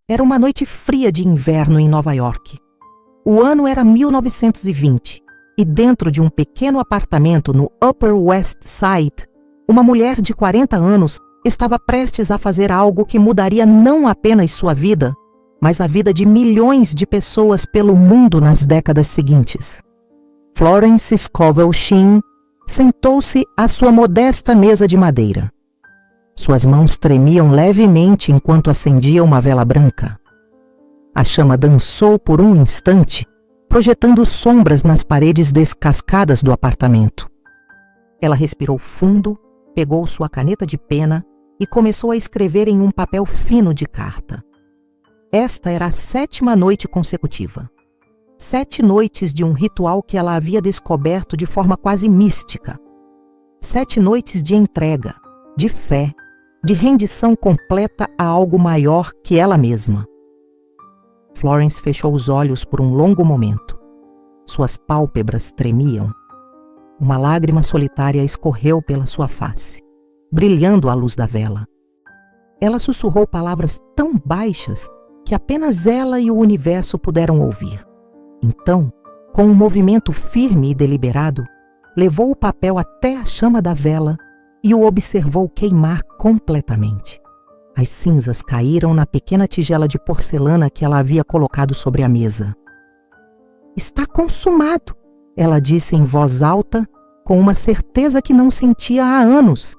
Era uma noite fria de inverno em Nova York. O ano era 1920 e dentro de um pequeno apartamento no Upper West Side, uma mulher de 40 anos estava prestes a fazer algo que mudaria não apenas sua vida, mas a vida de milhões de pessoas pelo mundo nas décadas seguintes. Florence Scovel Shinn sentou-se à sua modesta mesa de madeira. Suas mãos tremiam levemente enquanto acendia uma vela branca. A chama dançou por um instante, projetando sombras nas paredes descascadas do apartamento. Ela respirou fundo, pegou sua caneta de pena e começou a escrever em um papel fino de carta. Esta era a 7ª noite consecutiva. 7 noites de um ritual que ela havia descoberto de forma quase mística. 7 noites de entrega, de fé, de rendição completa a algo maior que ela mesma. Florence fechou os olhos por um longo momento. Suas pálpebras tremiam. Uma lágrima solitária escorreu pela sua face, brilhando à luz da vela. Ela sussurrou palavras tão baixas que apenas ela e o universo puderam ouvir. Então, com um movimento firme e deliberado, levou o papel até a chama da vela e o observou queimar completamente. As cinzas caíram na pequena tigela de porcelana que ela havia colocado sobre a mesa. "Está consumado", ela disse em voz alta, com uma certeza que não sentia há anos.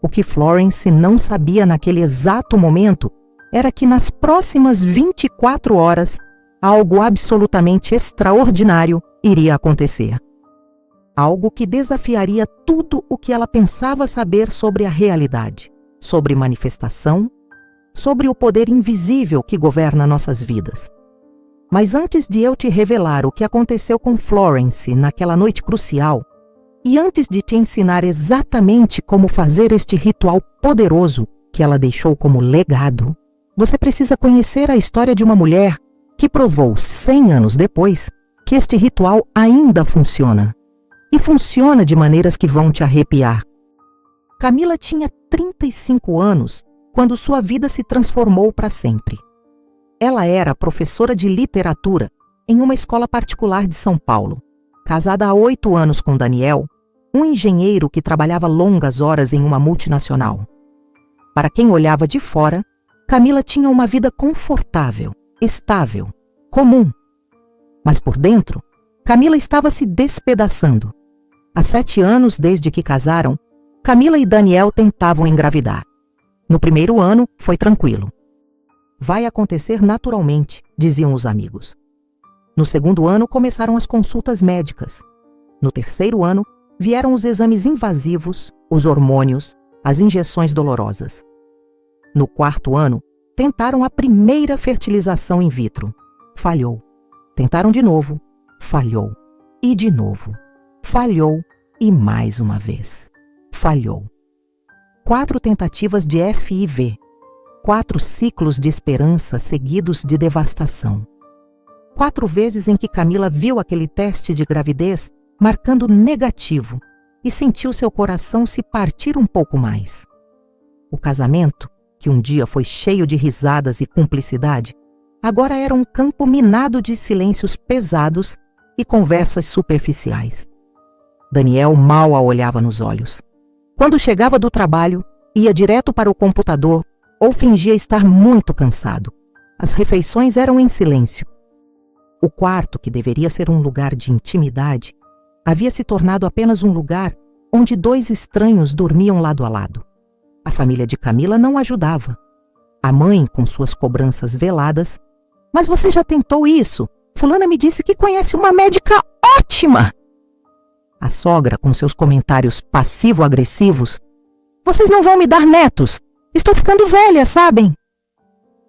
O que Florence não sabia naquele exato momento era que nas próximas 24 horas, algo absolutamente extraordinário iria acontecer. Algo que desafiaria tudo o que ela pensava saber sobre a realidade, sobre manifestação, sobre o poder invisível que governa nossas vidas. Mas antes de eu te revelar o que aconteceu com Florence naquela noite crucial, e antes de te ensinar exatamente como fazer este ritual poderoso que ela deixou como legado, você precisa conhecer a história de uma mulher que provou 100 anos depois que este ritual ainda funciona. E funciona de maneiras que vão te arrepiar. Camila tinha 35 anos quando sua vida se transformou para sempre. Ela era professora de literatura em uma escola particular de São Paulo, casada há 8 anos com Daniel, um engenheiro que trabalhava longas horas em uma multinacional. Para quem olhava de fora, Camila tinha uma vida confortável, estável, comum. Mas por dentro, Camila estava se despedaçando. Há 7 anos desde que casaram, Camila e Daniel tentavam engravidar. No primeiro ano, foi tranquilo. Vai acontecer naturalmente, diziam os amigos. No segundo ano, começaram as consultas médicas. No terceiro ano, vieram os exames invasivos, os hormônios, as injeções dolorosas. No quarto ano, tentaram a primeira fertilização in vitro. Falhou. Tentaram de novo. Falhou. E de novo. Falhou e mais uma vez. Falhou. 4 tentativas de FIV. 4 ciclos de esperança seguidos de devastação. 4 vezes em que Camila viu aquele teste de gravidez marcando negativo e sentiu seu coração se partir um pouco mais. O casamento, que um dia foi cheio de risadas e cumplicidade, agora era um campo minado de silêncios pesados e conversas superficiais. Daniel mal a olhava nos olhos. Quando chegava do trabalho, ia direto para o computador ou fingia estar muito cansado. As refeições eram em silêncio. O quarto, que deveria ser um lugar de intimidade, havia se tornado apenas um lugar onde 2 estranhos dormiam lado a lado. A família de Camila não ajudava. A mãe, com suas cobranças veladas: "Mas você já tentou isso? Fulana me disse que conhece uma médica ótima!" A sogra, com seus comentários passivo-agressivos: "Vocês não vão me dar netos! Estou ficando velha, sabem?"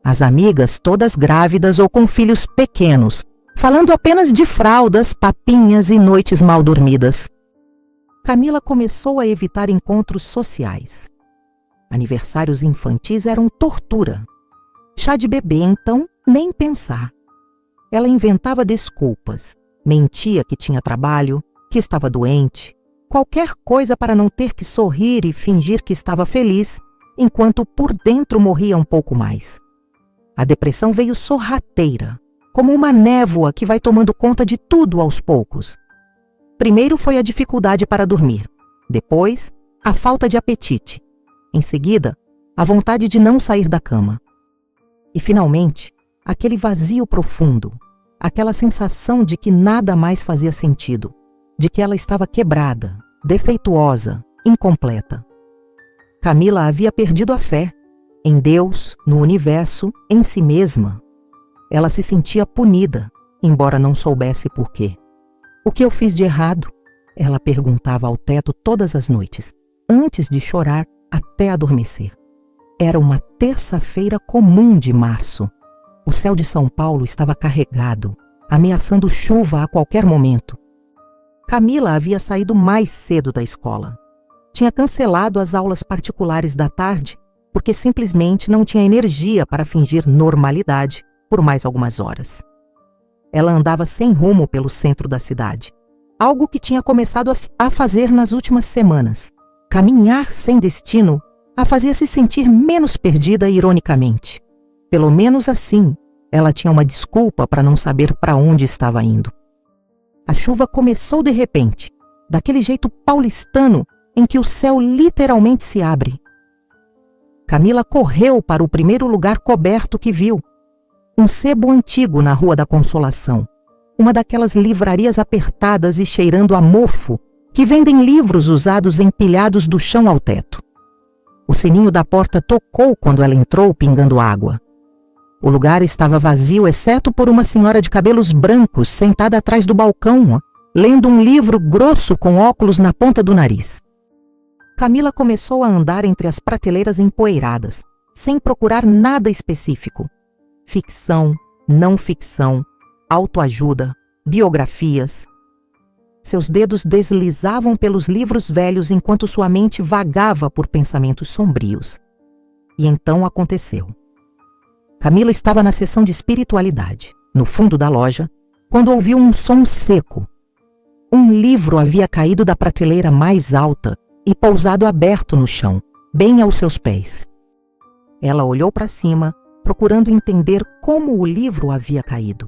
As amigas, todas grávidas ou com filhos pequenos, falando apenas de fraldas, papinhas e noites mal dormidas. Camila começou a evitar encontros sociais. Aniversários infantis eram tortura. Chá de bebê, então, nem pensar. Ela inventava desculpas, mentia que tinha trabalho, que estava doente, qualquer coisa para não ter que sorrir e fingir que estava feliz, enquanto por dentro morria um pouco mais. A depressão veio sorrateira, como uma névoa que vai tomando conta de tudo aos poucos. Primeiro foi a dificuldade para dormir, depois a falta de apetite, em seguida a vontade de não sair da cama. E finalmente, aquele vazio profundo, aquela sensação de que nada mais fazia sentido, de que ela estava quebrada, defeituosa, incompleta. Camila havia perdido a fé em Deus, no universo, em si mesma. Ela se sentia punida, embora não soubesse por quê. O que eu fiz de errado? Ela perguntava ao teto todas as noites, antes de chorar até adormecer. Era uma terça-feira comum de março. O céu de São Paulo estava carregado, ameaçando chuva a qualquer momento. Camila havia saído mais cedo da escola. Tinha cancelado as aulas particulares da tarde porque simplesmente não tinha energia para fingir normalidade por mais algumas horas. Ela andava sem rumo pelo centro da cidade, algo que tinha começado a fazer nas últimas semanas. Caminhar sem destino a fazia se sentir menos perdida ironicamente. Pelo menos assim, ela tinha uma desculpa para não saber para onde estava indo. A chuva começou de repente, daquele jeito paulistano em que o céu literalmente se abre. Camila correu para o primeiro lugar coberto que viu. Um sebo antigo na Rua da Consolação, uma daquelas livrarias apertadas e cheirando a mofo que vendem livros usados empilhados do chão ao teto. O sininho da porta tocou quando ela entrou, pingando água. O lugar estava vazio, exceto por uma senhora de cabelos brancos sentada atrás do balcão, lendo um livro grosso com óculos na ponta do nariz. Camila começou a andar entre as prateleiras empoeiradas, sem procurar nada específico. Ficção, não ficção, autoajuda, biografias. Seus dedos deslizavam pelos livros velhos enquanto sua mente vagava por pensamentos sombrios. E então aconteceu. Camila estava na seção de espiritualidade, no fundo da loja, quando ouviu um som seco. Um livro havia caído da prateleira mais alta e pousado aberto no chão, bem aos seus pés. Ela olhou para cima, procurando entender como o livro havia caído.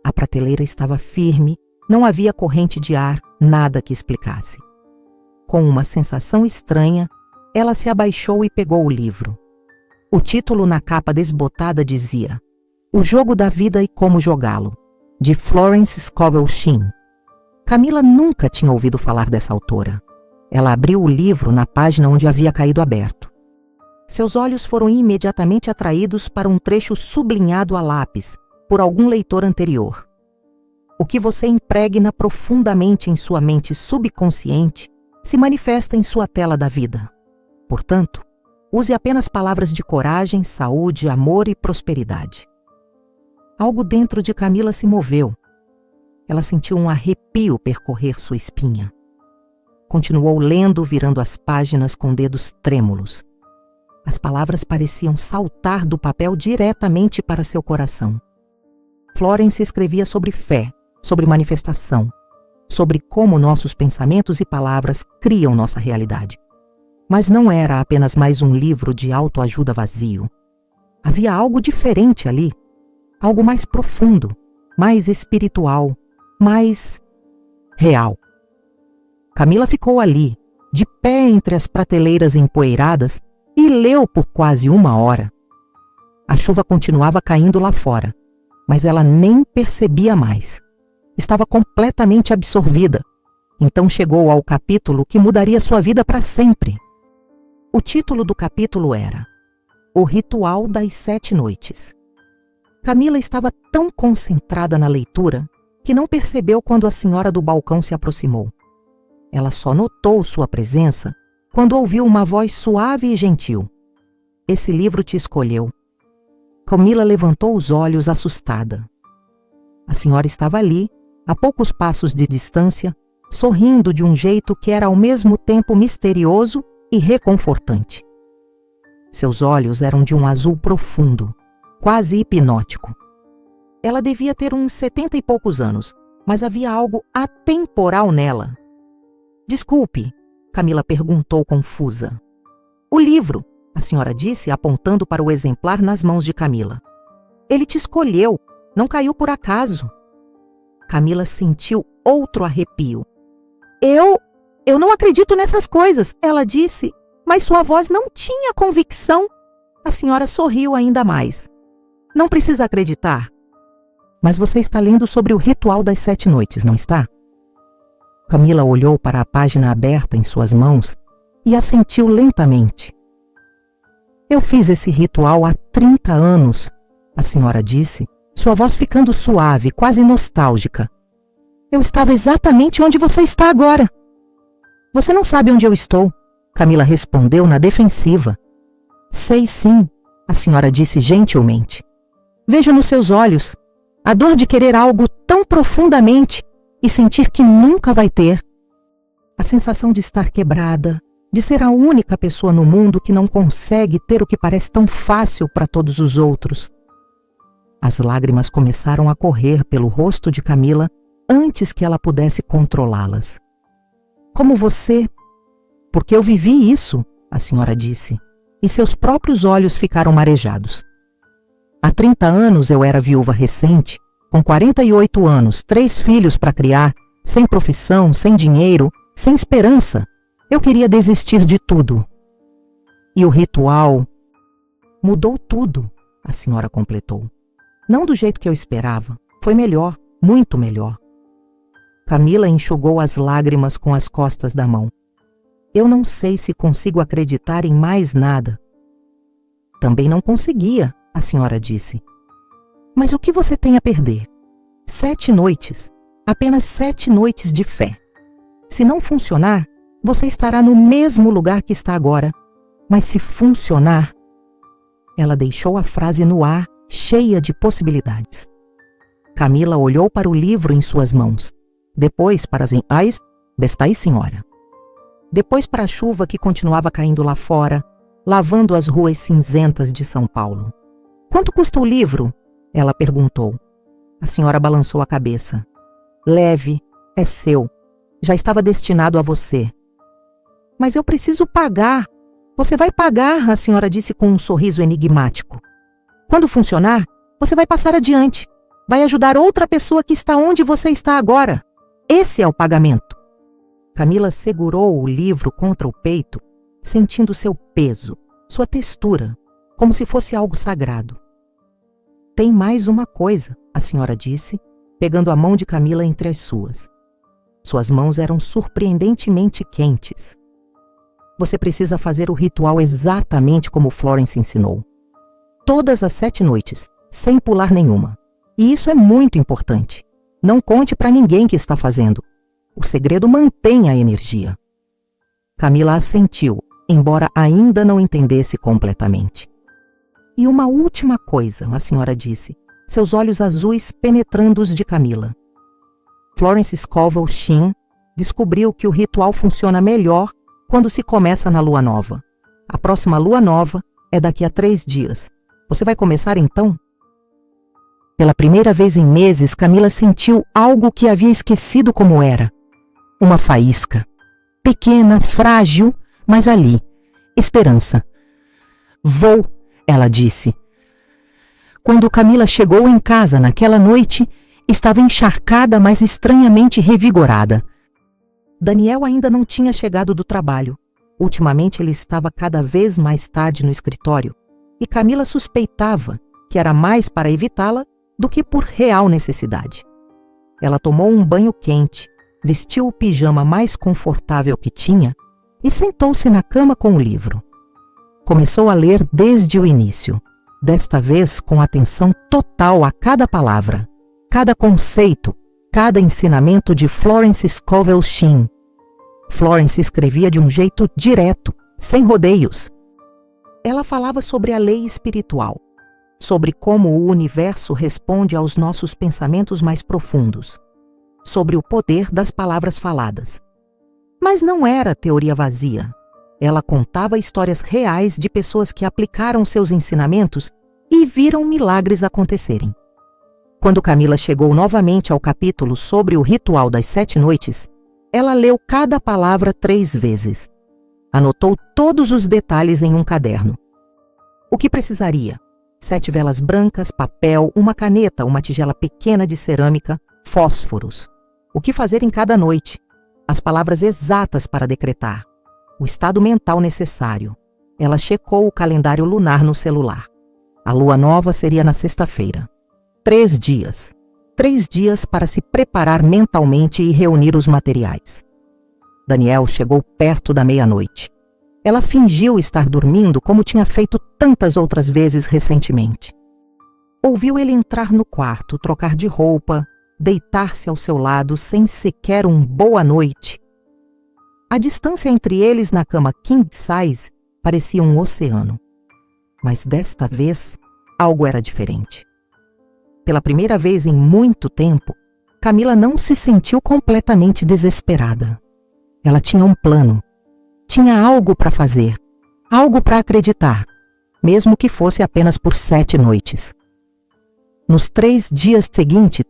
A prateleira estava firme, não havia corrente de ar, nada que explicasse. Com uma sensação estranha, ela se abaixou e pegou o livro. O título na capa desbotada dizia O Jogo da Vida e Como Jogá-lo, de Florence Scovel Shinn. Camila nunca tinha ouvido falar dessa autora. Ela abriu o livro na página onde havia caído aberto. Seus olhos foram imediatamente atraídos para um trecho sublinhado a lápis por algum leitor anterior. O que você impregna profundamente em sua mente subconsciente se manifesta em sua tela da vida. Portanto, use apenas palavras de coragem, saúde, amor e prosperidade. Algo dentro de Camila se moveu. Ela sentiu um arrepio percorrer sua espinha. Continuou lendo, virando as páginas com dedos trêmulos. As palavras pareciam saltar do papel diretamente para seu coração. Florence escrevia sobre fé, sobre manifestação, sobre como nossos pensamentos e palavras criam nossa realidade. Mas não era apenas mais um livro de autoajuda vazio. Havia algo diferente ali, algo mais profundo, mais espiritual, mais real. Camila ficou ali, de pé entre as prateleiras empoeiradas, e leu por quase 1 hora. A chuva continuava caindo lá fora, mas ela nem percebia mais. Estava completamente absorvida. Então chegou ao capítulo que mudaria sua vida para sempre. O título do capítulo era O Ritual das 7 Noites. Camila estava tão concentrada na leitura que não percebeu quando a senhora do balcão se aproximou. Ela só notou sua presença quando ouviu uma voz suave e gentil. Esse livro te escolheu. Camila levantou os olhos assustada. A senhora estava ali, a poucos passos de distância, sorrindo de um jeito que era ao mesmo tempo misterioso e reconfortante. Seus olhos eram de um azul profundo, quase hipnótico. Ela devia ter uns 70 e poucos anos, mas havia algo atemporal nela. Desculpe, Camila perguntou confusa. O livro, a senhora disse, apontando para o exemplar nas mãos de Camila. Ele te escolheu, não caiu por acaso. Camila sentiu outro arrepio. Eu não acredito nessas coisas, ela disse, mas sua voz não tinha convicção. A senhora sorriu ainda mais. Não precisa acreditar. Mas você está lendo sobre o ritual das 7 noites, não está? Camila olhou para a página aberta em suas mãos e assentiu lentamente. Eu fiz esse ritual há 30 anos, a senhora disse, sua voz ficando suave, quase nostálgica. Eu estava exatamente onde você está agora. Você não sabe onde eu estou, Camila respondeu na defensiva. Sei sim, a senhora disse gentilmente. Vejo nos seus olhos a dor de querer algo tão profundamente e sentir que nunca vai ter. A sensação de estar quebrada, de ser a única pessoa no mundo que não consegue ter o que parece tão fácil para todos os outros. As lágrimas começaram a correr pelo rosto de Camila antes que ela pudesse controlá-las. Como você? Porque eu vivi isso, a senhora disse, e seus próprios olhos ficaram marejados. Há 30 anos eu era viúva recente, com 48 anos, 3 filhos para criar, sem profissão, sem dinheiro, sem esperança. Eu queria desistir de tudo. E o ritual mudou tudo, a senhora completou. Não do jeito que eu esperava. Foi melhor, muito melhor. Camila enxugou as lágrimas com as costas da mão. Eu não sei se consigo acreditar em mais nada. Também não conseguia, a senhora disse. Mas o que você tem a perder? 7 noites, apenas 7 noites de fé. Se não funcionar, você estará no mesmo lugar que está agora. Mas se funcionar... Ela deixou a frase no ar, cheia de possibilidades. Camila olhou para o livro em suas mãos. Depois para as eyes, bestai senhora. Depois para a chuva que continuava caindo lá fora, lavando as ruas cinzentas de São Paulo. Quanto custa o livro? Ela perguntou. A senhora balançou a cabeça. Leve, é seu. Já estava destinado a você. Mas eu preciso pagar. Você vai pagar, a senhora disse com um sorriso enigmático. Quando funcionar, você vai passar adiante. Vai ajudar outra pessoa que está onde você está agora. Esse é o pagamento. Camila segurou o livro contra o peito, sentindo seu peso, sua textura, como se fosse algo sagrado. Tem mais uma coisa, a senhora disse, pegando a mão de Camila entre as suas. Suas mãos eram surpreendentemente quentes. Você precisa fazer o ritual exatamente como Florence ensinou. Todas as 7 noites, sem pular nenhuma. E isso é muito importante. Não conte para ninguém que está fazendo. O segredo mantém a energia. Camila assentiu, embora ainda não entendesse completamente. E uma última coisa, a senhora disse, seus olhos azuis penetrando os de Camila. Florence Scovel Shinn descobriu que o ritual funciona melhor quando se começa na lua nova. A próxima lua nova é daqui a 3 dias. Você vai começar então? Pela primeira vez em meses, Camila sentiu algo que havia esquecido como era. Uma faísca. Pequena, frágil, mas ali. Esperança. Vou, ela disse. Quando Camila chegou em casa naquela noite, estava encharcada, mas estranhamente revigorada. Daniel ainda não tinha chegado do trabalho. Ultimamente ele estava cada vez mais tarde no escritório, e Camila suspeitava que era mais para evitá-la do que por real necessidade. Ela tomou um banho quente, vestiu o pijama mais confortável que tinha e sentou-se na cama com o livro. Começou a ler desde o início, desta vez com atenção total a cada palavra, cada conceito, cada ensinamento de Florence Scovel Shinn. Florence escrevia de um jeito direto, sem rodeios. Ela falava sobre a lei espiritual, sobre como o universo responde aos nossos pensamentos mais profundos, sobre o poder das palavras faladas. Mas não era teoria vazia. Ela contava histórias reais de pessoas que aplicaram seus ensinamentos e viram milagres acontecerem. Quando Camila chegou novamente ao capítulo sobre o ritual das 7 noites, ela leu cada palavra 3 vezes. Anotou todos os detalhes em um caderno. O que precisaria? 7 velas brancas, papel, uma caneta, uma tigela pequena de cerâmica, fósforos. O que fazer em cada noite? As palavras exatas para decretar. O estado mental necessário. Ela checou o calendário lunar no celular. A lua nova seria na sexta-feira. 3 dias. 3 dias para se preparar mentalmente e reunir os materiais. Daniel chegou perto da meia-noite. Ela fingiu estar dormindo como tinha feito tantas outras vezes recentemente. Ouviu ele entrar no quarto, trocar de roupa, deitar-se ao seu lado sem sequer um boa noite. A distância entre eles na cama king size parecia um oceano. Mas desta vez, algo era diferente. Pela primeira vez em muito tempo, Camila não se sentiu completamente desesperada. Ela tinha um plano. Tinha algo para fazer, algo para acreditar, mesmo que fosse apenas por 7 noites. Nos 3 dias seguintes,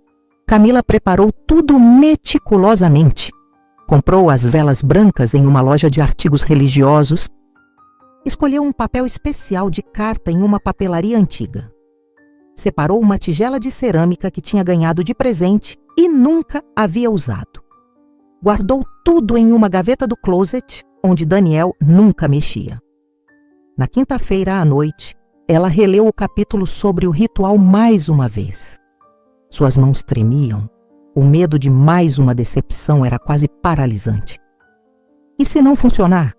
Camila preparou tudo meticulosamente. Comprou as velas brancas em uma loja de artigos religiosos. Escolheu um papel especial de carta em uma papelaria antiga. Separou uma tigela de cerâmica que tinha ganhado de presente e nunca havia usado. Guardou tudo em uma gaveta do closet, onde Daniel nunca mexia. Na quinta-feira à noite, ela releu o capítulo sobre o ritual mais uma vez. Suas mãos tremiam. O medo de mais uma decepção era quase paralisante. E se não funcionar?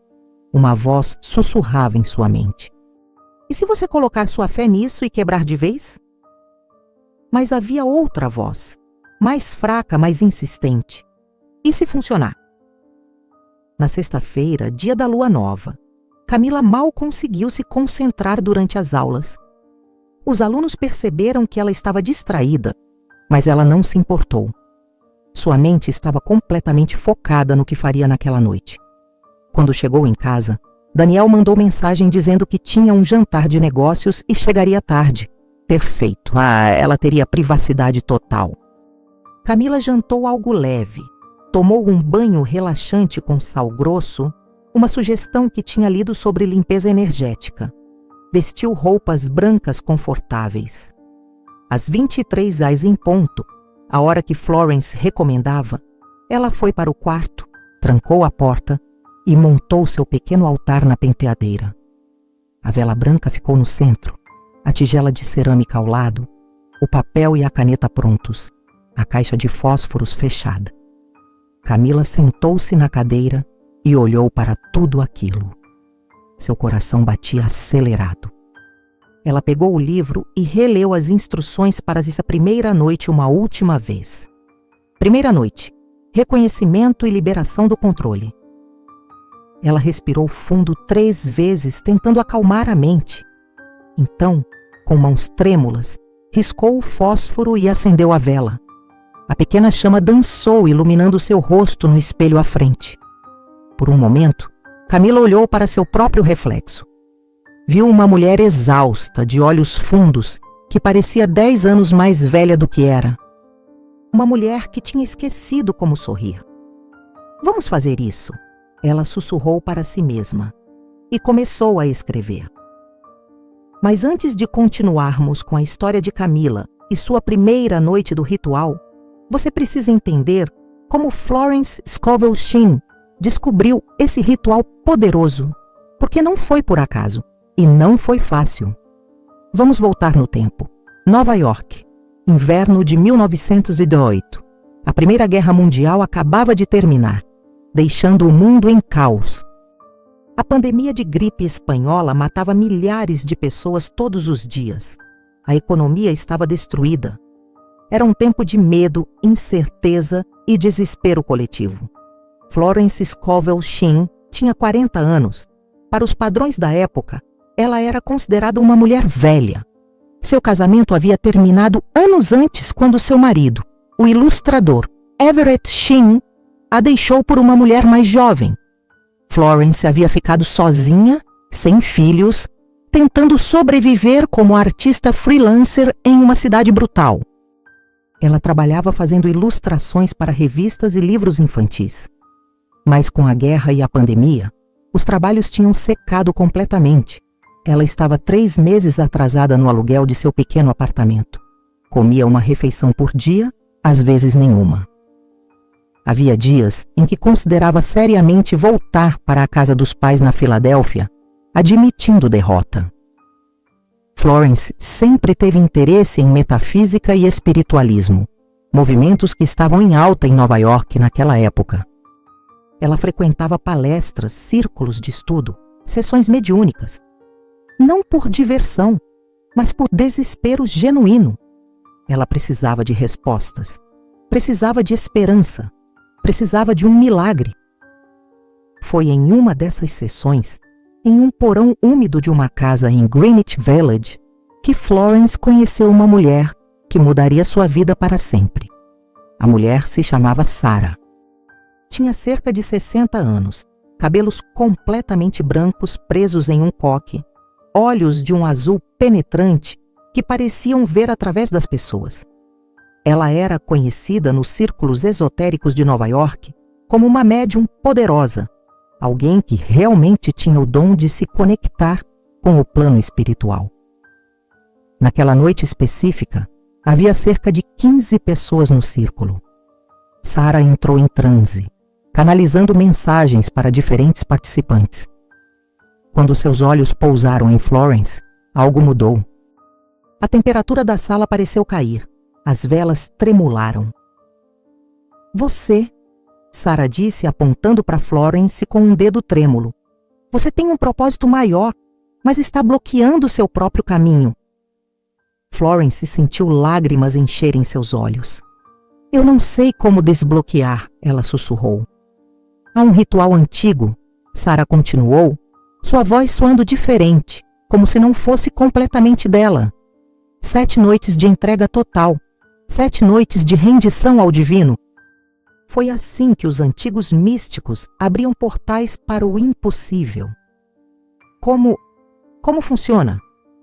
Uma voz sussurrava em sua mente. E se você colocar sua fé nisso e quebrar de vez? Mas havia outra voz, mais fraca, mais insistente. E se funcionar? Na sexta-feira, dia da lua nova, Camila mal conseguiu se concentrar durante as aulas. Os alunos perceberam que ela estava distraída, mas ela não se importou. Sua mente estava completamente focada no que faria naquela noite. Quando chegou em casa, Daniel mandou mensagem dizendo que tinha um jantar de negócios e chegaria tarde. Perfeito, ela teria privacidade total. Camila jantou algo leve. Tomou um banho relaxante com sal grosso, uma sugestão que tinha lido sobre limpeza energética. Vestiu roupas brancas confortáveis. Às 23h em ponto, a hora que Florence recomendava, ela foi para o quarto, trancou a porta e montou seu pequeno altar na penteadeira. A vela branca ficou no centro, a tigela de cerâmica ao lado, o papel e a caneta prontos, a caixa de fósforos fechada. Camila sentou-se na cadeira e olhou para tudo aquilo. Seu coração batia acelerado. Ela pegou o livro e releu as instruções para essa primeira noite uma última vez. Primeira noite: reconhecimento e liberação do controle. Ela respirou fundo 3 vezes, tentando acalmar a mente. Então, com mãos trêmulas, riscou o fósforo e acendeu a vela. A pequena chama dançou, iluminando seu rosto no espelho à frente. Por um momento, Camila olhou para seu próprio reflexo. Viu uma mulher exausta, de olhos fundos, que parecia 10 anos mais velha do que era. Uma mulher que tinha esquecido como sorrir. Vamos fazer isso, ela sussurrou para si mesma, e começou a escrever. Mas antes de continuarmos com a história de Camila e sua primeira noite do ritual, você precisa entender como Florence Scovel Shinn descobriu esse ritual poderoso, porque não foi por acaso e não foi fácil. Vamos voltar no tempo. Nova York, inverno de 1918. A Primeira Guerra Mundial acabava de terminar, deixando o mundo em caos. A pandemia de gripe espanhola matava milhares de pessoas todos os dias. A economia estava destruída. Era um tempo de medo, incerteza e desespero coletivo. Florence Scovel Shinn tinha 40 anos. Para os padrões da época, ela era considerada uma mulher velha. Seu casamento havia terminado anos antes, quando seu marido, o ilustrador Everett Shinn, a deixou por uma mulher mais jovem. Florence havia ficado sozinha, sem filhos, tentando sobreviver como artista freelancer em uma cidade brutal. Ela trabalhava fazendo ilustrações para revistas e livros infantis. Mas com a guerra e a pandemia, os trabalhos tinham secado completamente. ela estava 3 meses atrasada no aluguel de seu pequeno apartamento. Comia uma refeição por dia, às vezes nenhuma. Havia dias em que considerava seriamente voltar para a casa dos pais na Filadélfia, admitindo derrota. Florence sempre teve interesse em metafísica e espiritualismo, movimentos que estavam em alta em Nova York naquela época. Ela frequentava palestras, círculos de estudo, sessões mediúnicas. Não por diversão, mas por desespero genuíno. Ela precisava de respostas, precisava de esperança, precisava de um milagre. Foi em uma dessas sessões, em um porão úmido de uma casa em Greenwich Village, que Florence conheceu uma mulher que mudaria sua vida para sempre. A mulher se chamava Sarah. Tinha cerca de 60 anos, cabelos completamente brancos presos em um coque, olhos de um azul penetrante que pareciam ver através das pessoas. Ela era conhecida nos círculos esotéricos de Nova York como uma médium poderosa, alguém que realmente tinha o dom de se conectar com o plano espiritual. Naquela noite específica, havia cerca de 15 pessoas no círculo. Sarah entrou em transe, canalizando mensagens para diferentes participantes. Quando seus olhos pousaram em Florence, algo mudou. A temperatura da sala pareceu cair. As velas tremularam. Você, Sarah disse apontando para Florence com um dedo trêmulo. Você tem um propósito maior, mas está bloqueando seu próprio caminho. Florence sentiu lágrimas encherem seus olhos. Eu não sei como desbloquear, ela sussurrou. Há um ritual antigo, Sarah continuou, sua voz soando diferente, como se não fosse completamente dela. 7 noites de entrega total, 7 noites de rendição ao divino. Foi assim que os antigos místicos abriam portais para o impossível. Como funciona?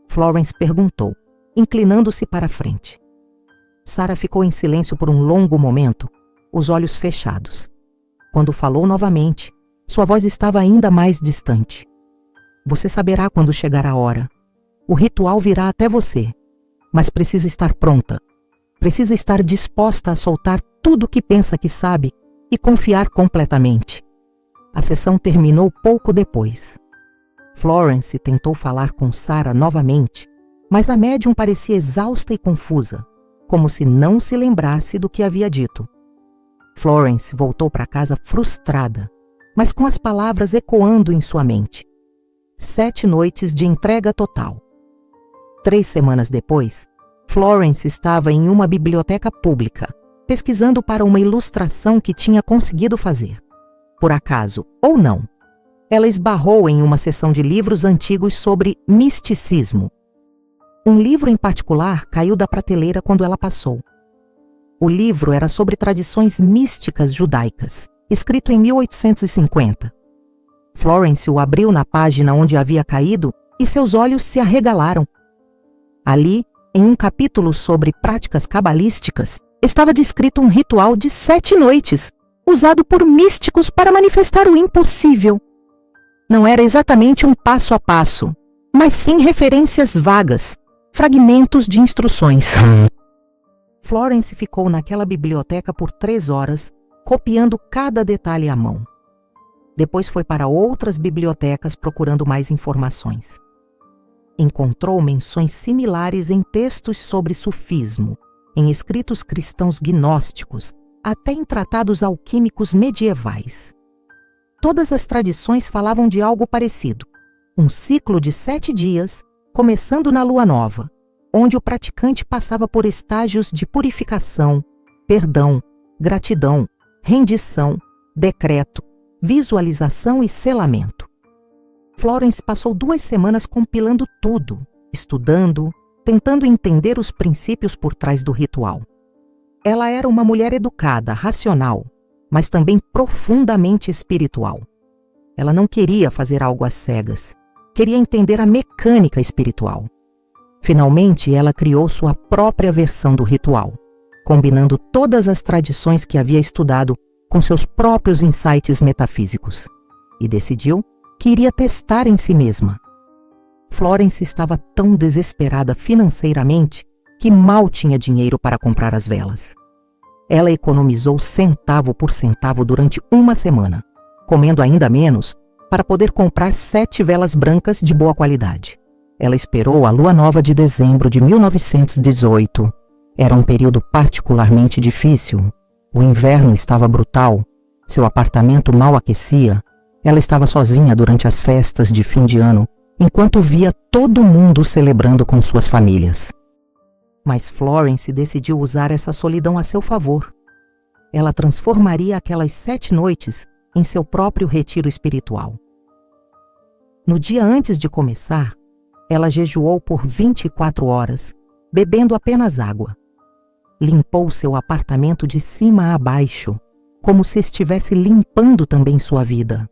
Florence perguntou, inclinando-se para a frente. Sarah ficou em silêncio por um longo momento, os olhos fechados. Quando falou novamente, sua voz estava ainda mais distante. Você saberá quando chegar a hora. O ritual virá até você, mas precisa estar pronta. Precisa estar disposta a soltar tudo o que pensa que sabe e confiar completamente. A sessão terminou pouco depois. Florence tentou falar com Sarah novamente, mas a médium parecia exausta e confusa, como se não se lembrasse do que havia dito. Florence voltou para casa frustrada, mas com as palavras ecoando em sua mente. 7 noites de entrega total. 3 semanas depois, Florence estava em uma biblioteca pública, pesquisando para uma ilustração que tinha conseguido fazer. Por acaso, ou não, ela esbarrou em uma seção de livros antigos sobre misticismo. Um livro em particular caiu da prateleira quando ela passou. O livro era sobre tradições místicas judaicas, escrito em 1850. Florence o abriu na página onde havia caído e seus olhos se arregalaram. Ali, em um capítulo sobre práticas cabalísticas, estava descrito um ritual de 7 noites, usado por místicos para manifestar o impossível. Não era exatamente um passo a passo, mas sim referências vagas, fragmentos de instruções. Florence ficou naquela biblioteca por 3 horas, copiando cada detalhe à mão. Depois foi para outras bibliotecas procurando mais informações. Encontrou menções similares em textos sobre sufismo, em escritos cristãos gnósticos, até em tratados alquímicos medievais. Todas as tradições falavam de algo parecido, um ciclo de 7 dias, começando na lua nova, onde o praticante passava por estágios de purificação, perdão, gratidão, rendição, decreto, visualização e selamento. Florence passou 2 semanas compilando tudo, estudando, tentando entender os princípios por trás do ritual. Ela era uma mulher educada, racional, mas também profundamente espiritual. Ela não queria fazer algo às cegas, queria entender a mecânica espiritual. Finalmente, ela criou sua própria versão do ritual, combinando todas as tradições que havia estudado com seus próprios insights metafísicos, e decidiu que iria testar em si mesma. Florence estava tão desesperada financeiramente que mal tinha dinheiro para comprar as velas. Ela economizou centavo por centavo durante uma semana, comendo ainda menos para poder comprar 7 velas brancas de boa qualidade. Ela esperou a lua nova de dezembro de 1918. Era um período particularmente difícil. O inverno estava brutal. Seu apartamento mal aquecia. Ela estava sozinha durante as festas de fim de ano, enquanto via todo mundo celebrando com suas famílias. Mas Florence decidiu usar essa solidão a seu favor. Ela transformaria aquelas 7 noites em seu próprio retiro espiritual. No dia antes de começar, ela jejuou por 24 horas, bebendo apenas água. Limpou seu apartamento de cima a baixo, como se estivesse limpando também sua vida.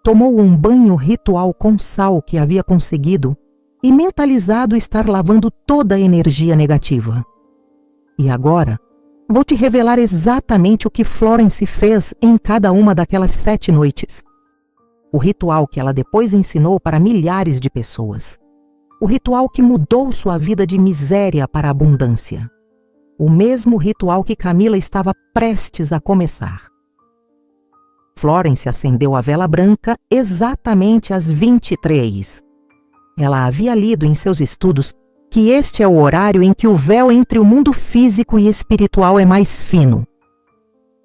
Tomou um banho ritual com sal que havia conseguido e mentalizado estar lavando toda a energia negativa. E agora, vou te revelar exatamente o que Florence fez em cada uma daquelas 7 noites. O ritual que ela depois ensinou para milhares de pessoas. O ritual que mudou sua vida de miséria para abundância. O mesmo ritual que Camila estava prestes a começar. Florence acendeu a vela branca exatamente às 23. Ela havia lido em seus estudos que este é o horário em que o véu entre o mundo físico e espiritual é mais fino.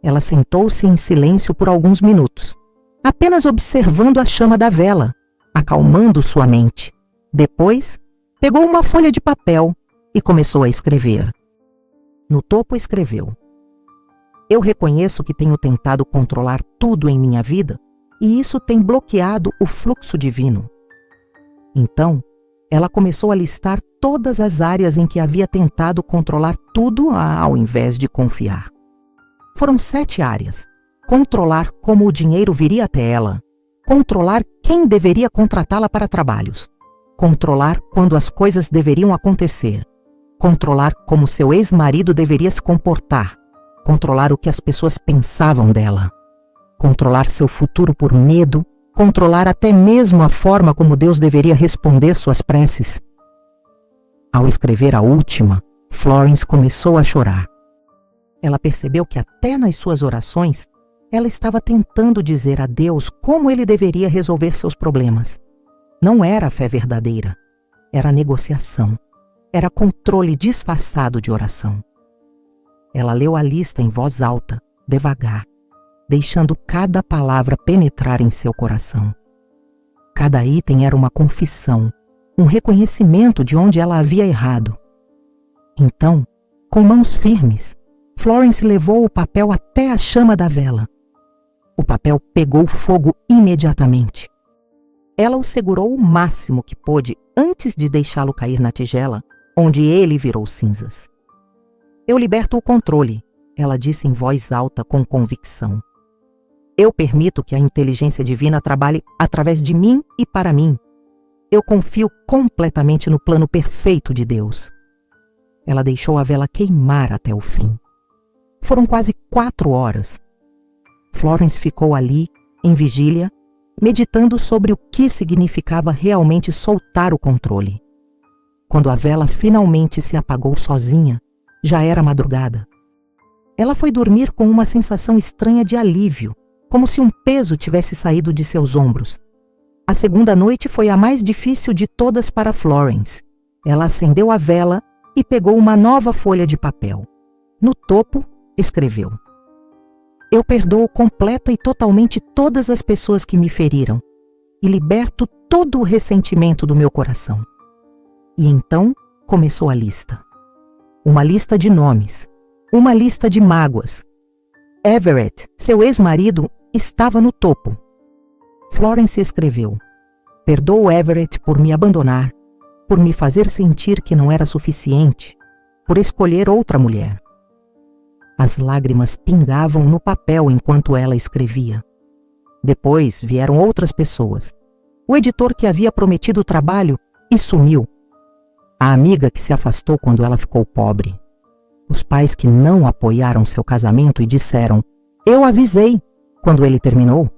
Ela sentou-se em silêncio por alguns minutos, apenas observando a chama da vela, acalmando sua mente. Depois, pegou uma folha de papel e começou a escrever. No topo escreveu: Eu reconheço que tenho tentado controlar tudo em minha vida e isso tem bloqueado o fluxo divino. Então, ela começou a listar todas as áreas em que havia tentado controlar tudo ao invés de confiar. Foram 7 áreas. Controlar como o dinheiro viria até ela. Controlar quem deveria contratá-la para trabalhos. Controlar quando as coisas deveriam acontecer. Controlar como seu ex-marido deveria se comportar. Controlar o que as pessoas pensavam dela. Controlar seu futuro por medo. Controlar até mesmo a forma como Deus deveria responder suas preces. Ao escrever a última, Florence começou a chorar. Ela percebeu que até nas suas orações, ela estava tentando dizer a Deus como ele deveria resolver seus problemas. Não era a fé verdadeira, era negociação, era controle disfarçado de oração. Ela leu a lista em voz alta, devagar, deixando cada palavra penetrar em seu coração. Cada item era uma confissão, um reconhecimento de onde ela havia errado. Então, com mãos firmes, Florence levou o papel até a chama da vela. O papel pegou fogo imediatamente. Ela o segurou o máximo que pôde antes de deixá-lo cair na tigela, onde ele virou cinzas. Eu liberto o controle, ela disse em voz alta com convicção. Eu permito que a inteligência divina trabalhe através de mim e para mim. Eu confio completamente no plano perfeito de Deus. Ela deixou a vela queimar até o fim. Foram quase 4 horas. Florence ficou ali, em vigília, meditando sobre o que significava realmente soltar o controle. Quando a vela finalmente se apagou sozinha, já era madrugada. Ela foi dormir com uma sensação estranha de alívio, como se um peso tivesse saído de seus ombros. A segunda noite foi a mais difícil de todas para Florence. Ela acendeu a vela e pegou uma nova folha de papel. No topo, escreveu: Eu perdoo completa e totalmente todas as pessoas que me feriram e liberto todo o ressentimento do meu coração. E então começou a lista. Uma lista de nomes, uma lista de mágoas. Everett, seu ex-marido, estava no topo. Florence escreveu: Perdoo Everett por me abandonar, por me fazer sentir que não era suficiente, por escolher outra mulher. As lágrimas pingavam no papel enquanto ela escrevia. Depois vieram outras pessoas. O editor que havia prometido o trabalho e sumiu. A amiga que se afastou quando ela ficou pobre. Os pais que não apoiaram seu casamento e disseram: Eu avisei, quando ele terminou.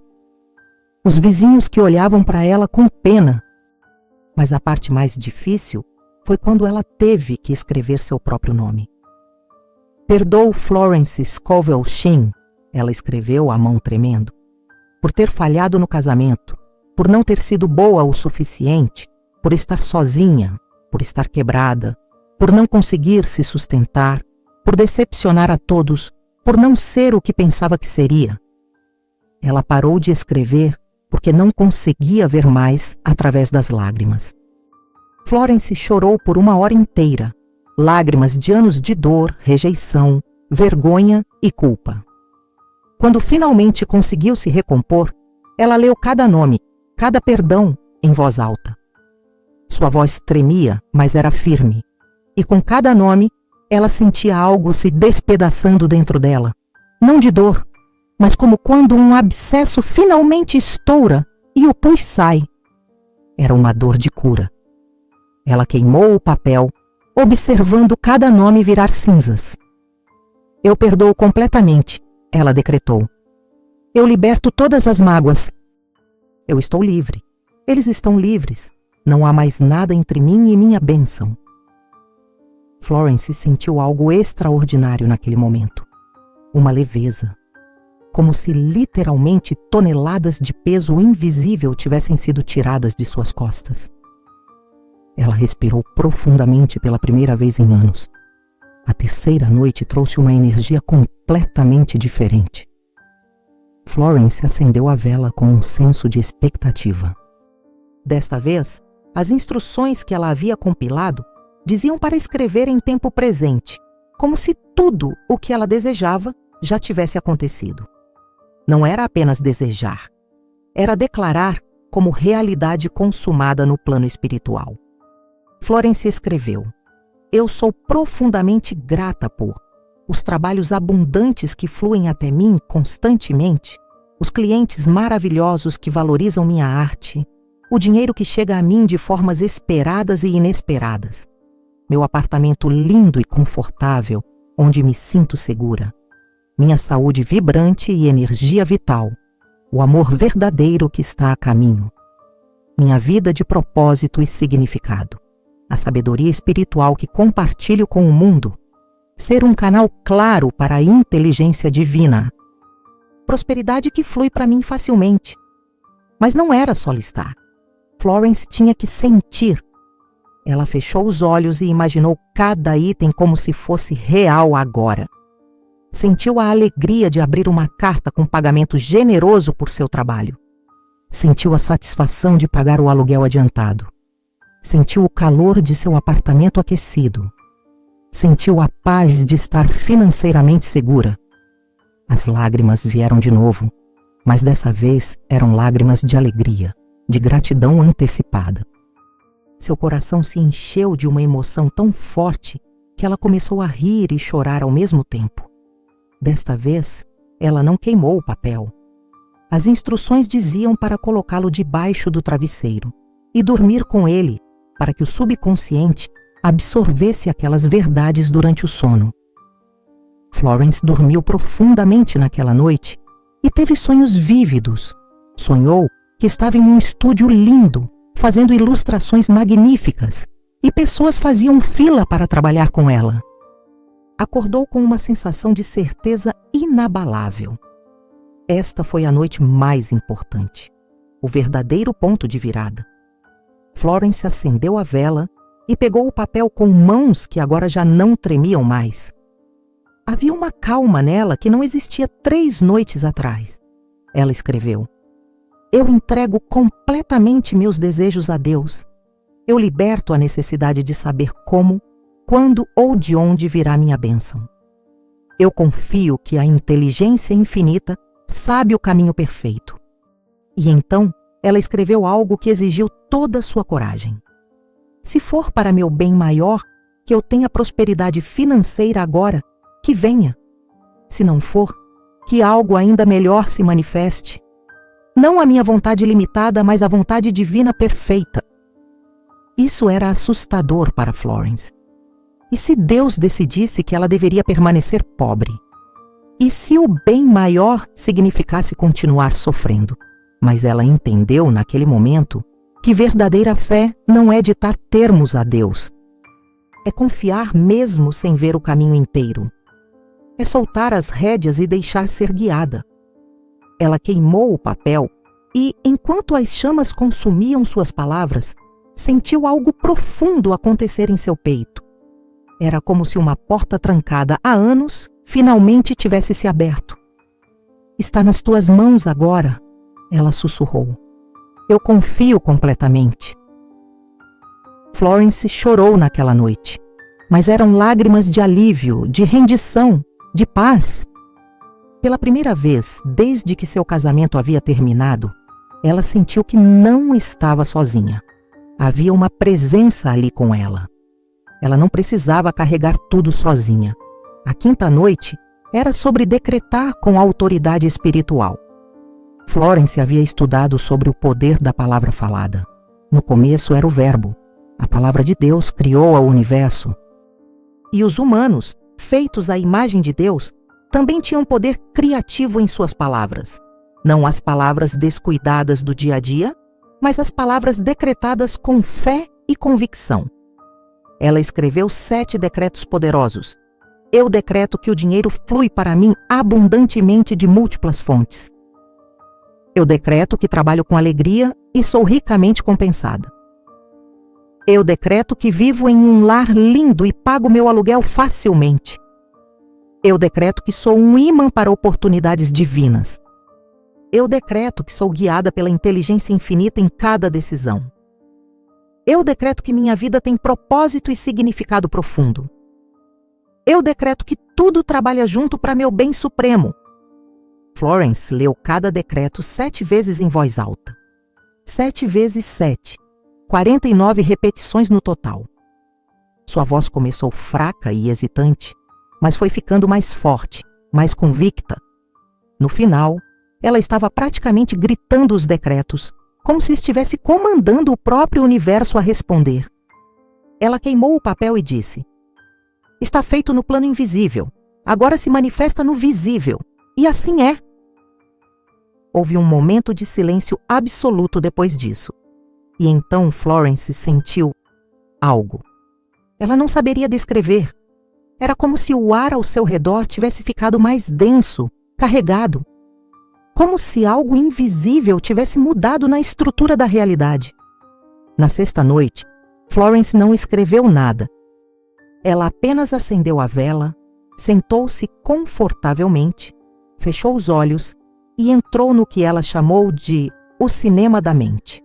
Os vizinhos que olhavam para ela com pena. Mas a parte mais difícil foi quando ela teve que escrever seu próprio nome. Perdoo Florence Scovel Shinn, ela escreveu a mão tremendo, por ter falhado no casamento, por não ter sido boa o suficiente, por estar sozinha, por estar quebrada, por não conseguir se sustentar, por decepcionar a todos, por não ser o que pensava que seria. Ela parou de escrever porque não conseguia ver mais através das lágrimas. Florence chorou por 1 hora inteira, lágrimas de anos de dor, rejeição, vergonha e culpa. Quando finalmente conseguiu se recompor, ela leu cada nome, cada perdão, em voz alta. Sua voz tremia, mas era firme, e com cada nome, ela sentia algo se despedaçando dentro dela, não de dor, mas como quando um abscesso finalmente estoura e o pus sai. Era uma dor de cura. Ela queimou o papel, observando cada nome virar cinzas. Eu perdoo completamente, ela decretou. Eu liberto todas as mágoas. Eu estou livre. Eles estão livres. Não há mais nada entre mim e minha bênção. Florence sentiu algo extraordinário naquele momento. Uma leveza. Como se literalmente toneladas de peso invisível tivessem sido tiradas de suas costas. Ela respirou profundamente pela primeira vez em anos. A terceira noite trouxe uma energia completamente diferente. Florence acendeu a vela com um senso de expectativa. Desta vez, as instruções que ela havia compilado diziam para escrever em tempo presente, como se tudo o que ela desejava já tivesse acontecido. Não era apenas desejar, era declarar como realidade consumada no plano espiritual. Florence escreveu: Eu sou profundamente grata por os trabalhos abundantes que fluem até mim constantemente, os clientes maravilhosos que valorizam minha arte, o dinheiro que chega a mim de formas esperadas e inesperadas, meu apartamento lindo e confortável, onde me sinto segura, minha saúde vibrante e energia vital, o amor verdadeiro que está a caminho, minha vida de propósito e significado, a sabedoria espiritual que compartilho com o mundo, ser um canal claro para a inteligência divina, prosperidade que flui para mim facilmente. Mas não era só listar. Florence tinha que sentir. Ela fechou os olhos e imaginou cada item como se fosse real agora. Sentiu a alegria de abrir uma carta com pagamento generoso por seu trabalho. Sentiu a satisfação de pagar o aluguel adiantado. Sentiu o calor de seu apartamento aquecido. Sentiu a paz de estar financeiramente segura. As lágrimas vieram de novo, mas dessa vez eram lágrimas de alegria, de gratidão antecipada. Seu coração se encheu de uma emoção tão forte que ela começou a rir e chorar ao mesmo tempo. Desta vez, ela não queimou o papel. As instruções diziam para colocá-lo debaixo do travesseiro e dormir com ele, para que o subconsciente absorvesse aquelas verdades durante o sono. Florence dormiu profundamente naquela noite e teve sonhos vívidos. Sonhou que estava em um estúdio lindo, fazendo ilustrações magníficas, e pessoas faziam fila para trabalhar com ela. Acordou com uma sensação de certeza inabalável. Esta foi a noite mais importante, o verdadeiro ponto de virada. Florence acendeu a vela e pegou o papel com mãos que agora já não tremiam mais. Havia uma calma nela que não existia 3 noites atrás. Ela escreveu: Eu entrego completamente meus desejos a Deus. Eu liberto a necessidade de saber como, quando ou de onde virá minha bênção. Eu confio que a inteligência infinita sabe o caminho perfeito. E então, ela escreveu algo que exigiu toda a sua coragem. Se for para meu bem maior, que eu tenha prosperidade financeira agora, que venha. Se não for, que algo ainda melhor se manifeste. Não a minha vontade limitada, mas a vontade divina perfeita. Isso era assustador para Florence. E se Deus decidisse que ela deveria permanecer pobre? E se o bem maior significasse continuar sofrendo? Mas ela entendeu naquele momento que verdadeira fé não é ditar termos a Deus. É confiar mesmo sem ver o caminho inteiro. É soltar as rédeas e deixar ser guiada. Ela queimou o papel e, enquanto as chamas consumiam suas palavras, sentiu algo profundo acontecer em seu peito. Era como se uma porta trancada há anos finalmente tivesse se aberto. Está nas tuas mãos agora, ela sussurrou. Eu confio completamente. Florence chorou naquela noite, mas eram lágrimas de alívio, de rendição, de paz. Pela primeira vez, desde que seu casamento havia terminado, ela sentiu que não estava sozinha. Havia uma presença ali com ela. Ela não precisava carregar tudo sozinha. A quinta noite era sobre decretar com autoridade espiritual. Florence havia estudado sobre o poder da palavra falada. No começo era o Verbo. A palavra de Deus criou o universo. E os humanos, feitos à imagem de Deus, também tinham poder criativo em suas palavras. Não as palavras descuidadas do dia a dia, mas as palavras decretadas com fé e convicção. Ela escreveu 7 decretos poderosos. Eu decreto que o dinheiro flui para mim abundantemente de múltiplas fontes. Eu decreto que trabalho com alegria e sou ricamente compensada. Eu decreto que vivo em um lar lindo e pago meu aluguel facilmente. Eu decreto que sou um imã para oportunidades divinas. Eu decreto que sou guiada pela inteligência infinita em cada decisão. Eu decreto que minha vida tem propósito e significado profundo. Eu decreto que tudo trabalha junto para meu bem supremo. Florence leu cada decreto 7 vezes em voz alta. 7 vezes 7. 49 repetições no total. Sua voz começou fraca e hesitante, mas foi ficando mais forte, mais convicta. No final, ela estava praticamente gritando os decretos, como se estivesse comandando o próprio universo a responder. Ela queimou o papel e disse: Está feito no plano invisível, agora se manifesta no visível. E assim é. Houve um momento de silêncio absoluto depois disso. E então Florence sentiu algo. Ela não saberia descrever. Era como se o ar ao seu redor tivesse ficado mais denso, carregado. Como se algo invisível tivesse mudado na estrutura da realidade. Na sexta noite, Florence não escreveu nada. Ela apenas acendeu a vela, sentou-se confortavelmente, fechou os olhos e entrou no que ela chamou de o cinema da mente.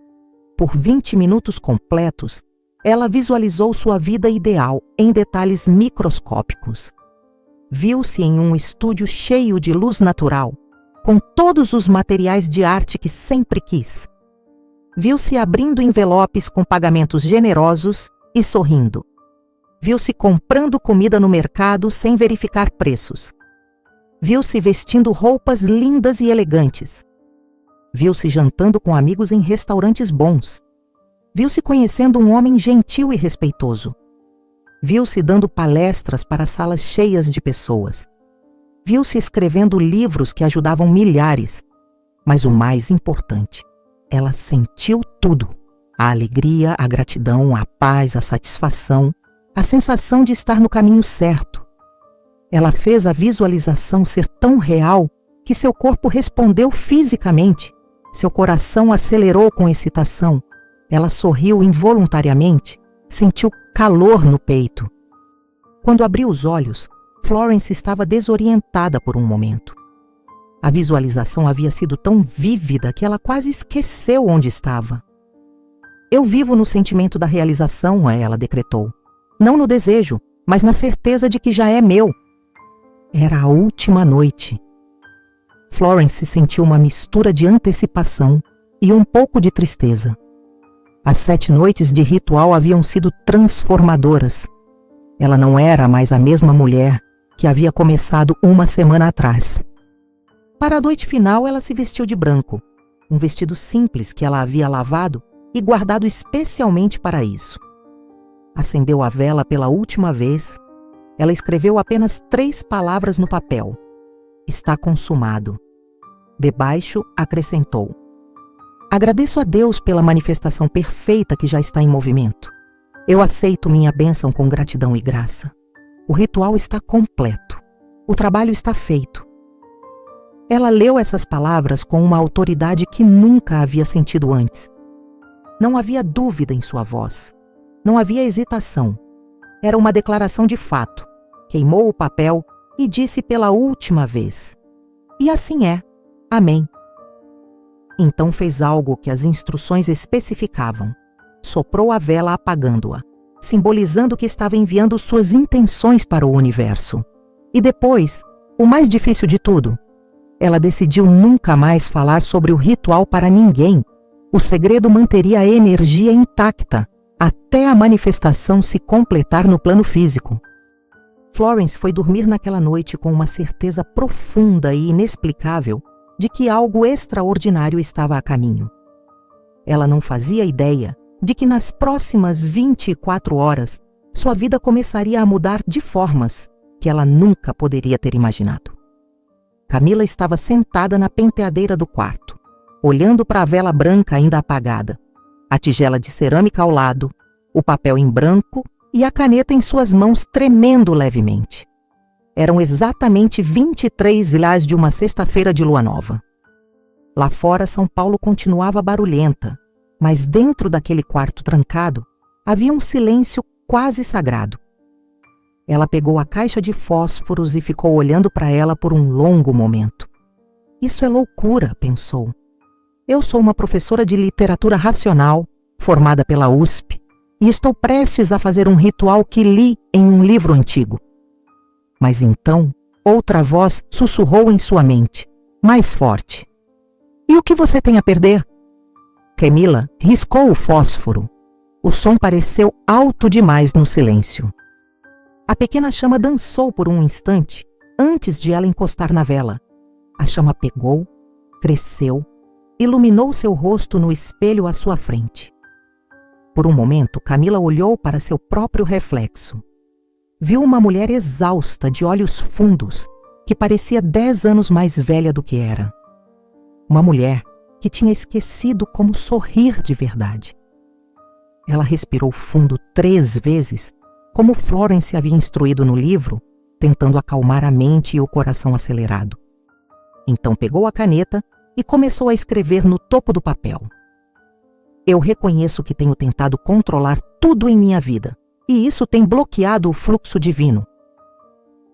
Por 20 minutos completos, ela visualizou sua vida ideal em detalhes microscópicos. Viu-se em um estúdio cheio de luz natural, com todos os materiais de arte que sempre quis. Viu-se abrindo envelopes com pagamentos generosos e sorrindo. Viu-se comprando comida no mercado sem verificar preços. Viu-se vestindo roupas lindas e elegantes. Viu-se jantando com amigos em restaurantes bons. Viu-se conhecendo um homem gentil e respeitoso. Viu-se dando palestras para salas cheias de pessoas. Viu-se escrevendo livros que ajudavam milhares. Mas o mais importante, ela sentiu tudo. A alegria, a gratidão, a paz, a satisfação, a sensação de estar no caminho certo. Ela fez a visualização ser tão real que seu corpo respondeu fisicamente. Seu coração acelerou com excitação. Ela sorriu involuntariamente, sentiu calor no peito. Quando abriu os olhos, Florence estava desorientada por um momento. A visualização havia sido tão vívida que ela quase esqueceu onde estava. Eu vivo no sentimento da realização, ela decretou. Não no desejo, mas na certeza de que já é meu. Era a última noite. Florence sentiu uma mistura de antecipação e um pouco de tristeza. As 7 noites de ritual haviam sido transformadoras. Ela não era mais a mesma mulher que havia começado uma semana atrás. Para a noite final, ela se vestiu de branco, um vestido simples que ela havia lavado e guardado especialmente para isso. Acendeu a vela pela última vez. Ela escreveu apenas 3 palavras no papel. Está consumado. Debaixo, acrescentou: Agradeço a Deus pela manifestação perfeita que já está em movimento. Eu aceito minha bênção com gratidão e graça. O ritual está completo. O trabalho está feito. Ela leu essas palavras com uma autoridade que nunca havia sentido antes. Não havia dúvida em sua voz. Não havia hesitação. Era uma declaração de fato. Queimou o papel e disse pela última vez: "E assim é. Amém." Então fez algo que as instruções especificavam. Soprou a vela apagando-a, simbolizando que estava enviando suas intenções para o universo. E depois, o mais difícil de tudo, ela decidiu nunca mais falar sobre o ritual para ninguém. O segredo manteria a energia intacta até a manifestação se completar no plano físico. Florence foi dormir naquela noite com uma certeza profunda e inexplicável de que algo extraordinário estava a caminho. Ela não fazia ideia de que nas próximas 24 horas sua vida começaria a mudar de formas que ela nunca poderia ter imaginado. Camila estava sentada na penteadeira do quarto, olhando para a vela branca ainda apagada, a tigela de cerâmica ao lado, o papel em branco e a caneta em suas mãos tremendo levemente. Eram exatamente 23 lhas de uma sexta-feira de lua nova. Lá fora, São Paulo continuava barulhenta, mas dentro daquele quarto trancado havia um silêncio quase sagrado. Ela pegou a caixa de fósforos e ficou olhando para ela por um longo momento. Isso é loucura, pensou. Eu sou uma professora de literatura racional, formada pela USP, e estou prestes a fazer um ritual que li em um livro antigo. Mas então, outra voz sussurrou em sua mente, mais forte. E o que você tem a perder? Camila riscou o fósforo. O som pareceu alto demais no silêncio. A pequena chama dançou por um instante antes de ela encostar na vela. A chama pegou, cresceu, iluminou seu rosto no espelho à sua frente. Por um momento, Camila olhou para seu próprio reflexo. Viu uma mulher exausta, de olhos fundos, que parecia 10 anos mais velha do que era. Uma mulher que tinha esquecido como sorrir de verdade. Ela respirou fundo 3 vezes, como Florence havia instruído no livro, tentando acalmar a mente e o coração acelerado. Então pegou a caneta e começou a escrever no topo do papel. Eu reconheço que tenho tentado controlar tudo em minha vida, e isso tem bloqueado o fluxo divino.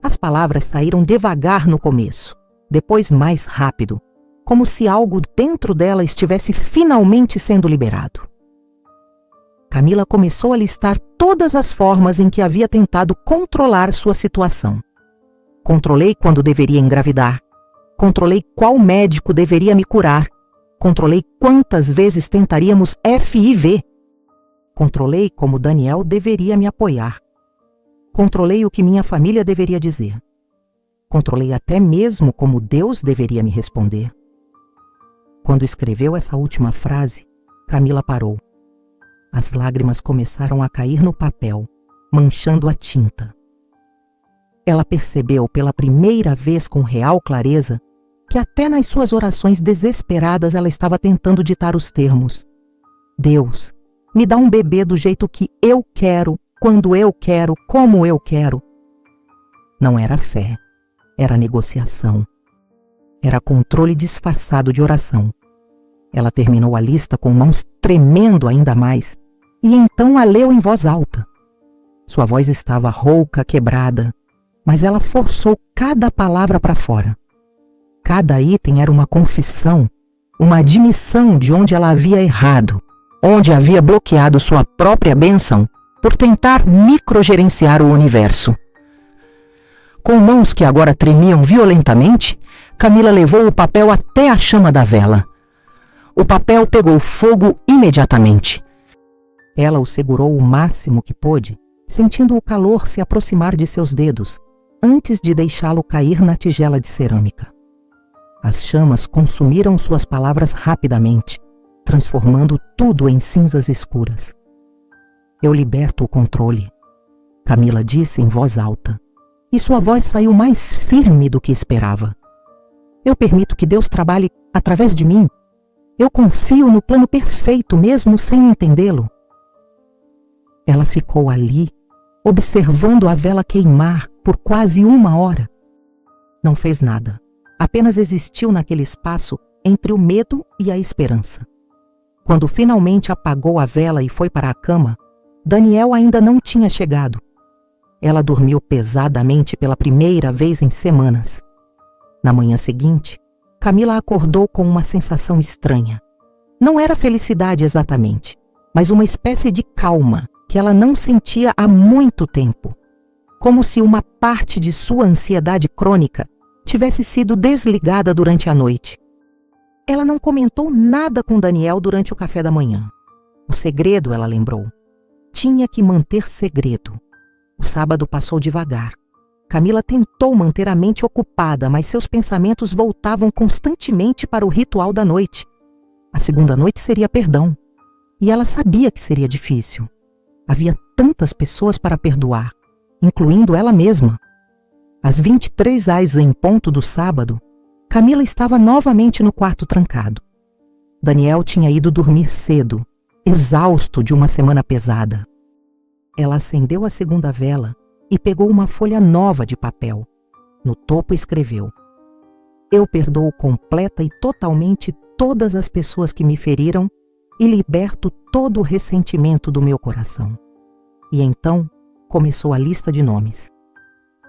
As palavras saíram devagar no começo, depois mais rápido, como se algo dentro dela estivesse finalmente sendo liberado. Camila começou a listar todas as formas em que havia tentado controlar sua situação. Controlei quando deveria engravidar. Controlei qual médico deveria me curar. Controlei quantas vezes tentaríamos FIV. Controlei como Daniel deveria me apoiar. Controlei o que minha família deveria dizer. Controlei até mesmo como Deus deveria me responder. Quando escreveu essa última frase, Camila parou. As lágrimas começaram a cair no papel, manchando a tinta. Ela percebeu pela primeira vez com real clareza que até nas suas orações desesperadas ela estava tentando ditar os termos. Deus, me dá um bebê do jeito que eu quero, quando eu quero, como eu quero. Não era fé, era negociação. Era controle disfarçado de oração. Ela terminou a lista com mãos tremendo ainda mais e então a leu em voz alta. Sua voz estava rouca, quebrada, mas ela forçou cada palavra para fora. Cada item era uma confissão, uma admissão de onde ela havia errado, onde havia bloqueado sua própria bênção por tentar microgerenciar o universo. Com mãos que agora tremiam violentamente, Camila levou o papel até a chama da vela. O papel pegou fogo imediatamente. Ela o segurou o máximo que pôde, sentindo o calor se aproximar de seus dedos, antes de deixá-lo cair na tigela de cerâmica. As chamas consumiram suas palavras rapidamente, transformando tudo em cinzas escuras. Eu liberto o controle, Camila disse em voz alta, e sua voz saiu mais firme do que esperava. Eu permito que Deus trabalhe através de mim. Eu confio no plano perfeito, mesmo sem entendê-lo. Ela ficou ali, observando a vela queimar por quase 1 hora. Não fez nada, apenas existiu naquele espaço entre o medo e a esperança. Quando finalmente apagou a vela e foi para a cama, Daniel ainda não tinha chegado. Ela dormiu pesadamente pela primeira vez em semanas. Na manhã seguinte, Camila acordou com uma sensação estranha. Não era felicidade exatamente, mas uma espécie de calma que ela não sentia há muito tempo. Como se uma parte de sua ansiedade crônica tivesse sido desligada durante a noite. Ela não comentou nada com Daniel durante o café da manhã. O segredo, ela lembrou, tinha que manter segredo. O sábado passou devagar. Camila tentou manter a mente ocupada, mas seus pensamentos voltavam constantemente para o ritual da noite. A segunda noite seria perdão. E ela sabia que seria difícil. Havia tantas pessoas para perdoar, incluindo ela mesma. Às 23h em ponto do sábado, Camila estava novamente no quarto trancado. Daniel tinha ido dormir cedo, exausto de uma semana pesada. Ela acendeu a segunda vela e pegou uma folha nova de papel. No topo escreveu: Eu perdoo completa e totalmente todas as pessoas que me feriram e liberto todo o ressentimento do meu coração. E então começou a lista de nomes.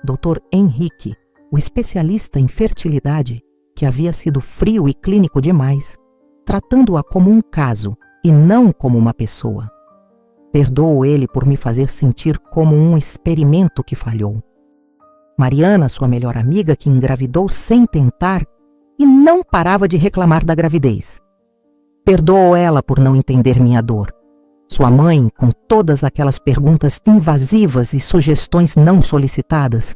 Dr. Henrique, o especialista em fertilidade, que havia sido frio e clínico demais, tratando-a como um caso e não como uma pessoa. Perdoo ele por me fazer sentir como um experimento que falhou. Mariana, sua melhor amiga, que engravidou sem tentar e não parava de reclamar da gravidez. Perdoo ela por não entender minha dor. Sua mãe, com todas aquelas perguntas invasivas e sugestões não solicitadas.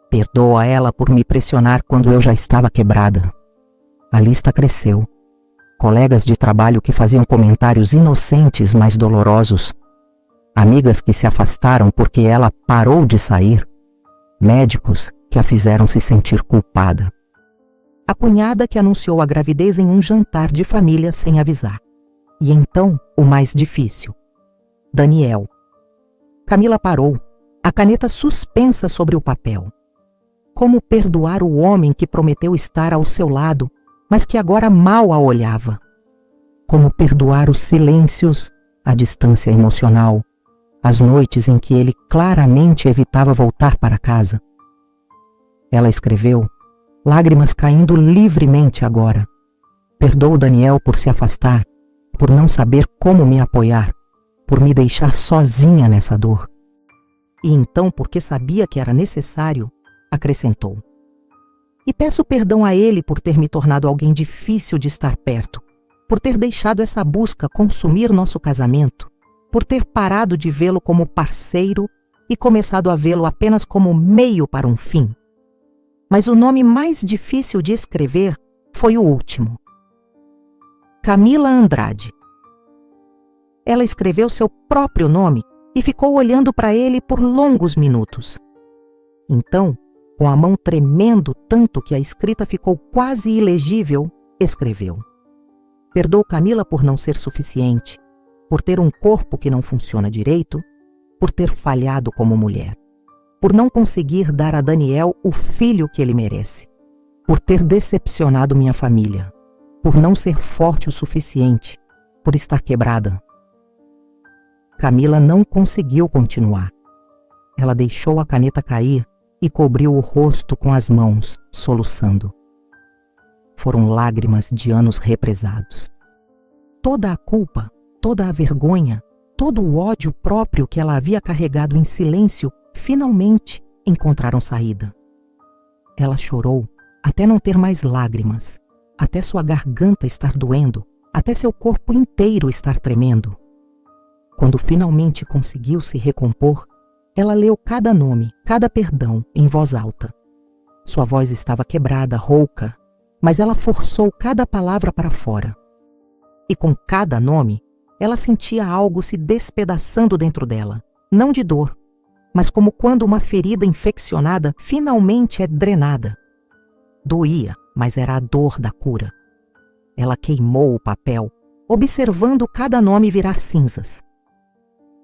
Perdoa ela por me pressionar quando eu já estava quebrada. A lista cresceu. Colegas de trabalho que faziam comentários inocentes, mas dolorosos. Amigas que se afastaram porque ela parou de sair. Médicos que a fizeram se sentir culpada. A cunhada que anunciou a gravidez em um jantar de família sem avisar. E então, o mais difícil. Daniel. Camila parou, a caneta suspensa sobre o papel. Como perdoar o homem que prometeu estar ao seu lado, mas que agora mal a olhava? Como perdoar os silêncios, a distância emocional, as noites em que ele claramente evitava voltar para casa? Ela escreveu, lágrimas caindo livremente agora. Perdoo Daniel por se afastar, por não saber como me apoiar, por me deixar sozinha nessa dor. E então, porque sabia que era necessário, acrescentou: E peço perdão a ele por ter me tornado alguém difícil de estar perto, por ter deixado essa busca consumir nosso casamento, por ter parado de vê-lo como parceiro e começado a vê-lo apenas como meio para um fim. Mas o nome mais difícil de escrever foi o último. Camila Andrade. Ela escreveu seu próprio nome e ficou olhando para ele por longos minutos. Então, com a mão tremendo tanto que a escrita ficou quase ilegível, escreveu: Perdoo Camila por não ser suficiente, por ter um corpo que não funciona direito, por ter falhado como mulher, por não conseguir dar a Daniel o filho que ele merece, por ter decepcionado minha família, por não ser forte o suficiente, por estar quebrada. Camila não conseguiu continuar. Ela deixou a caneta cair e cobriu o rosto com as mãos, soluçando. Foram lágrimas de anos represados. Toda a culpa, toda a vergonha, todo o ódio próprio que ela havia carregado em silêncio, finalmente encontraram saída. Ela chorou até não ter mais lágrimas, até sua garganta estar doendo, até seu corpo inteiro estar tremendo. Quando finalmente conseguiu se recompor, ela leu cada nome, cada perdão, em voz alta. Sua voz estava quebrada, rouca, mas ela forçou cada palavra para fora. E com cada nome, ela sentia algo se despedaçando dentro dela, não de dor, mas como quando uma ferida infeccionada finalmente é drenada. Doía, mas era a dor da cura. Ela queimou o papel, observando cada nome virar cinzas.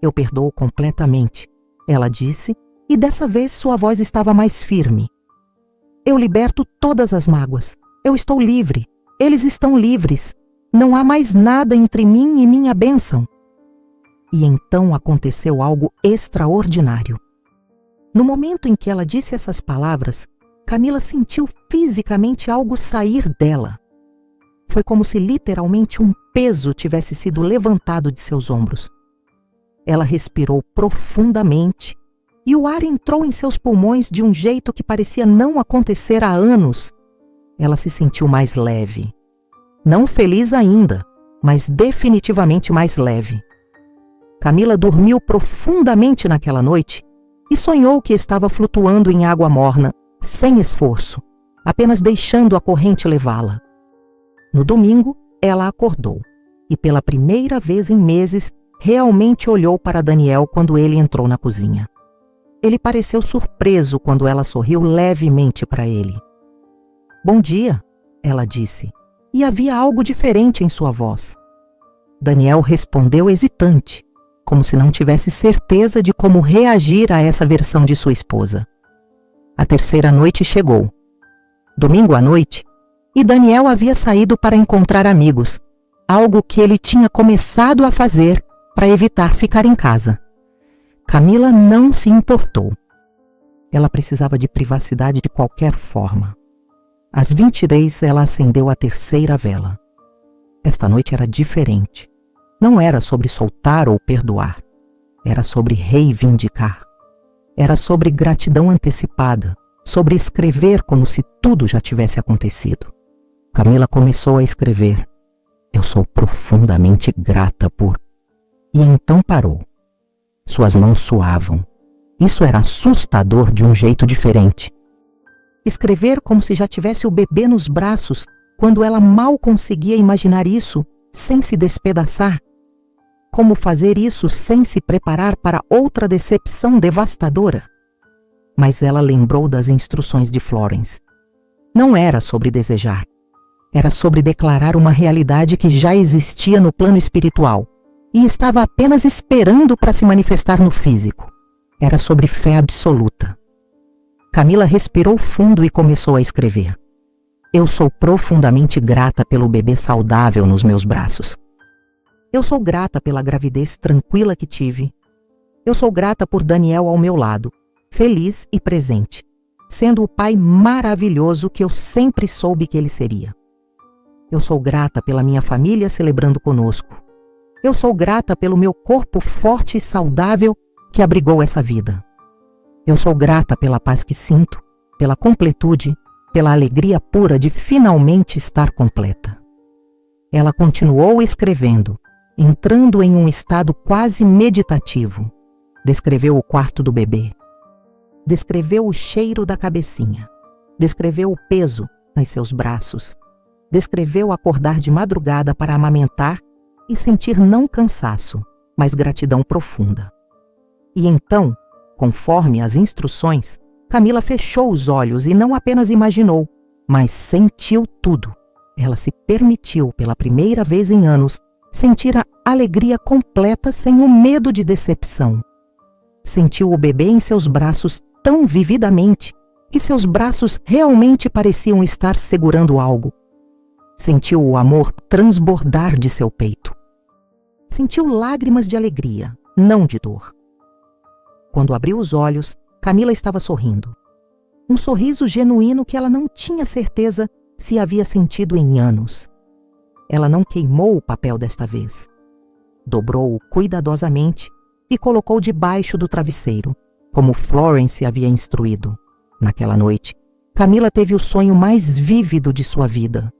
Eu perdoo completamente, ela disse, e dessa vez sua voz estava mais firme. Eu liberto todas as mágoas. Eu estou livre. Eles estão livres. Não há mais nada entre mim e minha bênção. E então aconteceu algo extraordinário. No momento em que ela disse essas palavras, Camila sentiu fisicamente algo sair dela. Foi como se literalmente um peso tivesse sido levantado de seus ombros. Ela respirou profundamente e o ar entrou em seus pulmões de um jeito que parecia não acontecer há anos. Ela se sentiu mais leve. Não feliz ainda, mas definitivamente mais leve. Camila dormiu profundamente naquela noite e sonhou que estava flutuando em água morna, sem esforço, apenas deixando a corrente levá-la. No domingo, ela acordou e pela primeira vez em meses realmente olhou para Daniel quando ele entrou na cozinha. Ele pareceu surpreso quando ela sorriu levemente para ele. "Bom dia", ela disse, e havia algo diferente em sua voz. Daniel respondeu hesitante, como se não tivesse certeza de como reagir a essa versão de sua esposa. A terceira noite chegou. Domingo à noite, e Daniel havia saído para encontrar amigos, algo que ele tinha começado a fazer para evitar ficar em casa. Camila não se importou. Ela precisava de privacidade de qualquer forma. Às 20h10, ela acendeu a terceira vela. Esta noite era diferente. Não era sobre soltar ou perdoar. Era sobre reivindicar. Era sobre gratidão antecipada, sobre escrever como se tudo já tivesse acontecido. Camila começou a escrever. "Eu sou profundamente grata por..." E então parou. Suas mãos suavam. Isso era assustador de um jeito diferente. Escrever como se já tivesse o bebê nos braços, quando ela mal conseguia imaginar isso, sem se despedaçar. Como fazer isso sem se preparar para outra decepção devastadora? Mas ela lembrou das instruções de Florence. Não era sobre desejar. Era sobre declarar uma realidade que já existia no plano espiritual e estava apenas esperando para se manifestar no físico. Era sobre fé absoluta. Camila respirou fundo e começou a escrever. "Eu sou profundamente grata pelo bebê saudável nos meus braços. Eu sou grata pela gravidez tranquila que tive. Eu sou grata por Daniel ao meu lado, feliz e presente, sendo o pai maravilhoso que eu sempre soube que ele seria. Eu sou grata pela minha família celebrando conosco. Eu sou grata pelo meu corpo forte e saudável que abrigou essa vida. Eu sou grata pela paz que sinto, pela completude, pela alegria pura de finalmente estar completa." Ela continuou escrevendo, entrando em um estado quase meditativo. Descreveu o quarto do bebê. Descreveu o cheiro da cabecinha. Descreveu o peso nos seus braços. Descreveu acordar de madrugada para amamentar e sentir não cansaço, mas gratidão profunda. E então, conforme as instruções, Camila fechou os olhos e não apenas imaginou, mas sentiu tudo. Ela se permitiu, pela primeira vez em anos, sentir a alegria completa sem o medo de decepção. Sentiu o bebê em seus braços tão vividamente que seus braços realmente pareciam estar segurando algo. Sentiu o amor transbordar de seu peito. Sentiu lágrimas de alegria, não de dor. Quando abriu os olhos, Camila estava sorrindo. Um sorriso genuíno que ela não tinha certeza se havia sentido em anos. Ela não queimou o papel desta vez. Dobrou-o cuidadosamente e colocou debaixo do travesseiro, como Florence havia instruído. Naquela noite, Camila teve o sonho mais vívido de sua vida.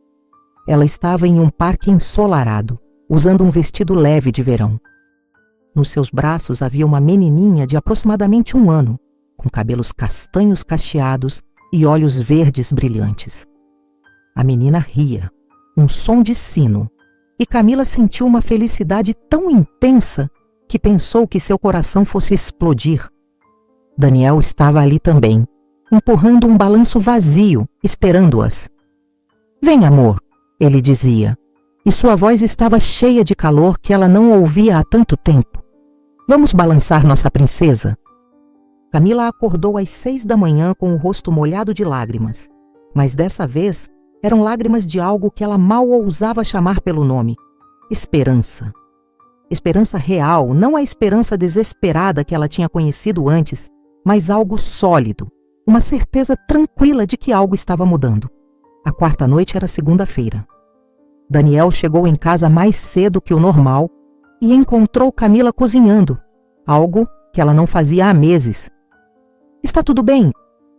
Ela estava em um parque ensolarado, usando um vestido leve de verão. Nos seus braços havia uma menininha de aproximadamente 1 ano, com cabelos castanhos cacheados e olhos verdes brilhantes. A menina ria, um som de sino, e Camila sentiu uma felicidade tão intensa que pensou que seu coração fosse explodir. Daniel estava ali também, empurrando um balanço vazio, esperando-as. "Vem, amor", ele dizia, e sua voz estava cheia de calor que ela não ouvia há tanto tempo. Vamos balançar nossa princesa? Camila acordou às 6 da manhã com o rosto molhado de lágrimas, mas dessa vez eram lágrimas de algo que ela mal ousava chamar pelo nome: esperança. Esperança real, não a esperança desesperada que ela tinha conhecido antes, mas algo sólido, uma certeza tranquila de que algo estava mudando. A quarta noite era segunda-feira. Daniel chegou em casa mais cedo que o normal e encontrou Camila cozinhando, algo que ela não fazia há meses. Está tudo bem?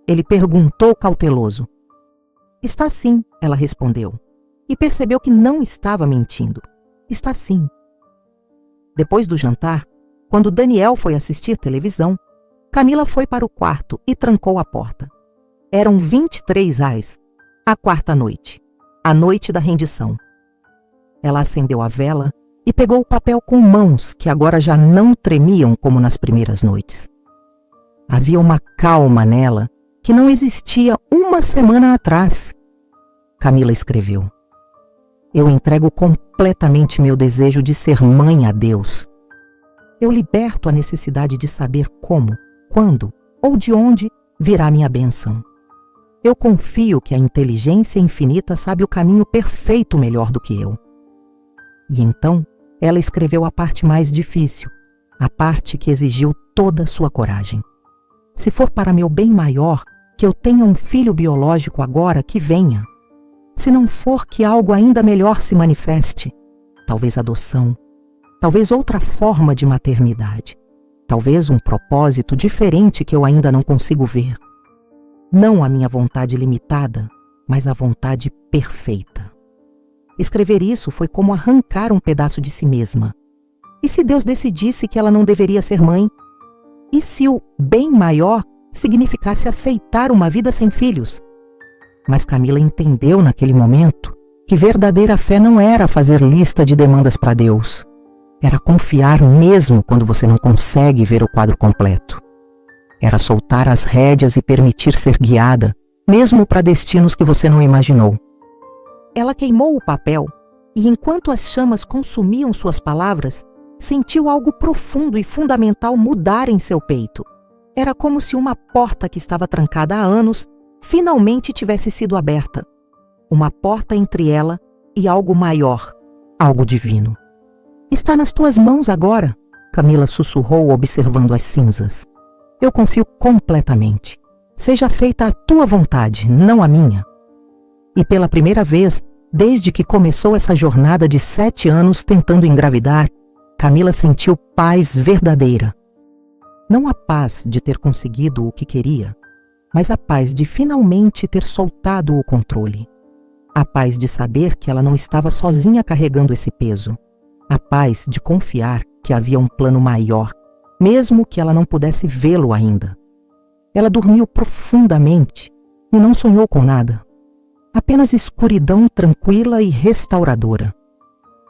Ele perguntou cauteloso. Está sim, ela respondeu, e percebeu que não estava mentindo. Está sim. Depois do jantar, quando Daniel foi assistir televisão, Camila foi para o quarto e trancou a porta. Eram 23 ais, a quarta noite, a noite da rendição. Ela acendeu a vela e pegou o papel com mãos que agora já não tremiam como nas primeiras noites. Havia uma calma nela que não existia uma semana atrás. Camila escreveu: Eu entrego completamente meu desejo de ser mãe a Deus. Eu liberto a necessidade de saber como, quando ou de onde virá minha bênção. Eu confio que a inteligência infinita sabe o caminho perfeito melhor do que eu. E então, ela escreveu a parte mais difícil, a parte que exigiu toda a sua coragem. Se for para meu bem maior, que eu tenha um filho biológico agora, que venha. Se não for, que algo ainda melhor se manifeste. Talvez adoção, talvez outra forma de maternidade, talvez um propósito diferente que eu ainda não consigo ver. Não a minha vontade limitada, mas a vontade perfeita. Escrever isso foi como arrancar um pedaço de si mesma. E se Deus decidisse que ela não deveria ser mãe? E se o bem maior significasse aceitar uma vida sem filhos? Mas Camila entendeu naquele momento que verdadeira fé não era fazer lista de demandas para Deus. Era confiar mesmo quando você não consegue ver o quadro completo. Era soltar as rédeas e permitir ser guiada, mesmo para destinos que você não imaginou. Ela queimou o papel e, enquanto as chamas consumiam suas palavras, sentiu algo profundo e fundamental mudar em seu peito. Era como se uma porta que estava trancada há anos finalmente tivesse sido aberta. Uma porta entre ela e algo maior, algo divino. Está nas tuas mãos agora, Camila sussurrou observando as cinzas. Eu confio completamente. Seja feita a tua vontade, não a minha. E pela primeira vez, desde que começou essa jornada de 7 anos tentando engravidar, Camila sentiu paz verdadeira. Não a paz de ter conseguido o que queria, mas a paz de finalmente ter soltado o controle. A paz de saber que ela não estava sozinha carregando esse peso. A paz de confiar que havia um plano maior, mesmo que ela não pudesse vê-lo ainda. Ela dormiu profundamente e não sonhou com nada. Apenas escuridão tranquila e restauradora.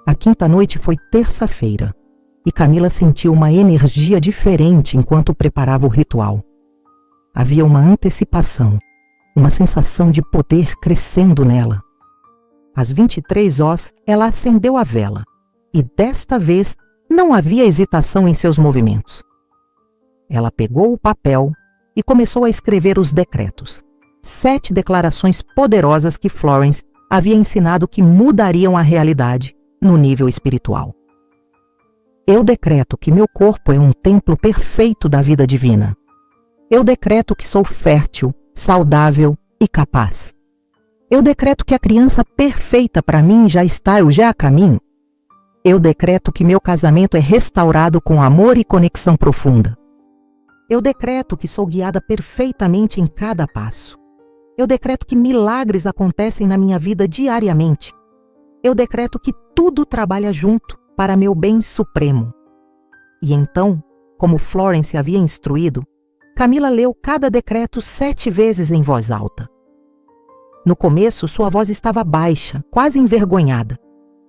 A quinta noite foi terça-feira e Camila sentiu uma energia diferente enquanto preparava o ritual. Havia uma antecipação, uma sensação de poder crescendo nela. Às 23 horas, ela acendeu a vela e desta vez não havia hesitação em seus movimentos. Ela pegou o papel e começou a escrever os decretos. 7 declarações poderosas que Florence havia ensinado que mudariam a realidade no nível espiritual. Eu decreto que meu corpo é um templo perfeito da vida divina. Eu decreto que sou fértil, saudável e capaz. Eu decreto que a criança perfeita para mim já está a caminho. Eu decreto que meu casamento é restaurado com amor e conexão profunda. Eu decreto que sou guiada perfeitamente em cada passo. Eu decreto que milagres acontecem na minha vida diariamente. Eu decreto que tudo trabalha junto para meu bem supremo. E então, como Florence havia instruído, Camila leu cada decreto 7 vezes em voz alta. No começo, sua voz estava baixa, quase envergonhada,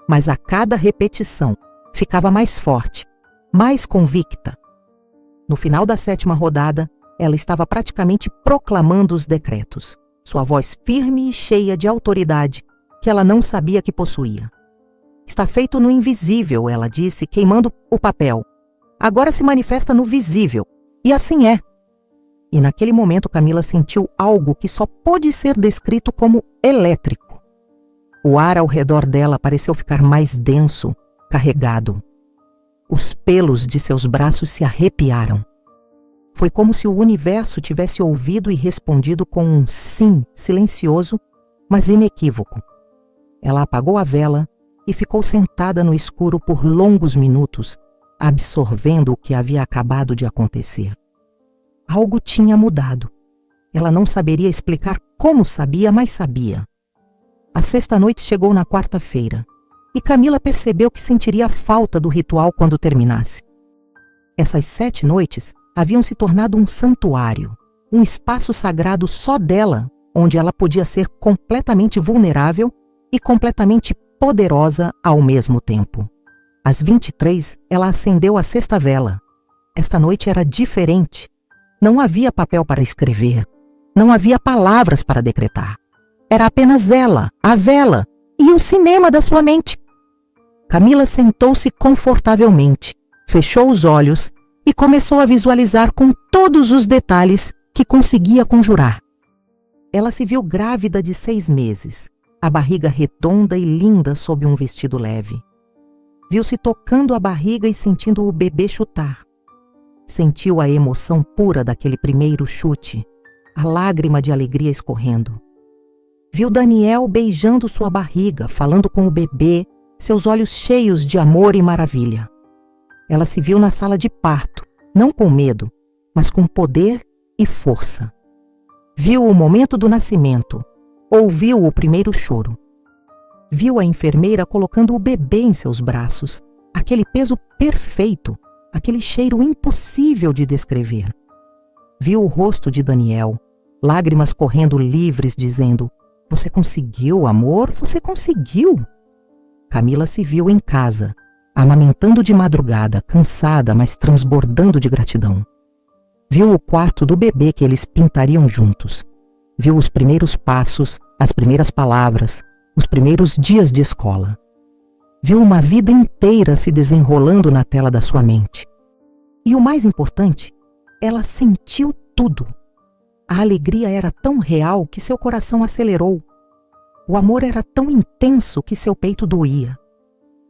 mas a cada repetição ficava mais forte, mais convicta. No final da 7ª rodada, ela estava praticamente proclamando os decretos, sua voz firme e cheia de autoridade que ela não sabia que possuía. Está feito no invisível, ela disse, queimando o papel. Agora se manifesta no visível. E assim é. E naquele momento Camila sentiu algo que só pode ser descrito como elétrico. O ar ao redor dela pareceu ficar mais denso, carregado. Os pelos de seus braços se arrepiaram. Foi como se o universo tivesse ouvido e respondido com um sim silencioso, mas inequívoco. Ela apagou a vela e ficou sentada no escuro por longos minutos, absorvendo o que havia acabado de acontecer. Algo tinha mudado. Ela não saberia explicar como sabia, mas sabia. A sexta noite chegou na quarta-feira, e Camila percebeu que sentiria falta do ritual quando terminasse. Essas 7 noites haviam se tornado um santuário, um espaço sagrado só dela, onde ela podia ser completamente vulnerável e completamente poderosa ao mesmo tempo. Às 23, ela acendeu a sexta vela. Esta noite era diferente. Não havia papel para escrever. Não havia palavras para decretar. Era apenas ela, a vela e o cinema da sua mente. Camila sentou-se confortavelmente, fechou os olhos e começou a visualizar com todos os detalhes que conseguia conjurar. Ela se viu grávida de 6 meses, a barriga redonda e linda sob um vestido leve. Viu-se tocando a barriga e sentindo o bebê chutar. Sentiu a emoção pura daquele primeiro chute, a lágrima de alegria escorrendo. Viu Daniel beijando sua barriga, falando com o bebê, seus olhos cheios de amor e maravilha. Ela se viu na sala de parto, não com medo, mas com poder e força. Viu o momento do nascimento, ouviu o primeiro choro. Viu a enfermeira colocando o bebê em seus braços, aquele peso perfeito, aquele cheiro impossível de descrever. Viu o rosto de Daniel, lágrimas correndo livres, dizendo: "Você conseguiu, amor, você conseguiu." Camila se viu em casa, amamentando de madrugada, cansada, mas transbordando de gratidão. Viu o quarto do bebê que eles pintariam juntos. Viu os primeiros passos, as primeiras palavras, os primeiros dias de escola. Viu uma vida inteira se desenrolando na tela da sua mente. E o mais importante, ela sentiu tudo. A alegria era tão real que seu coração acelerou. O amor era tão intenso que seu peito doía.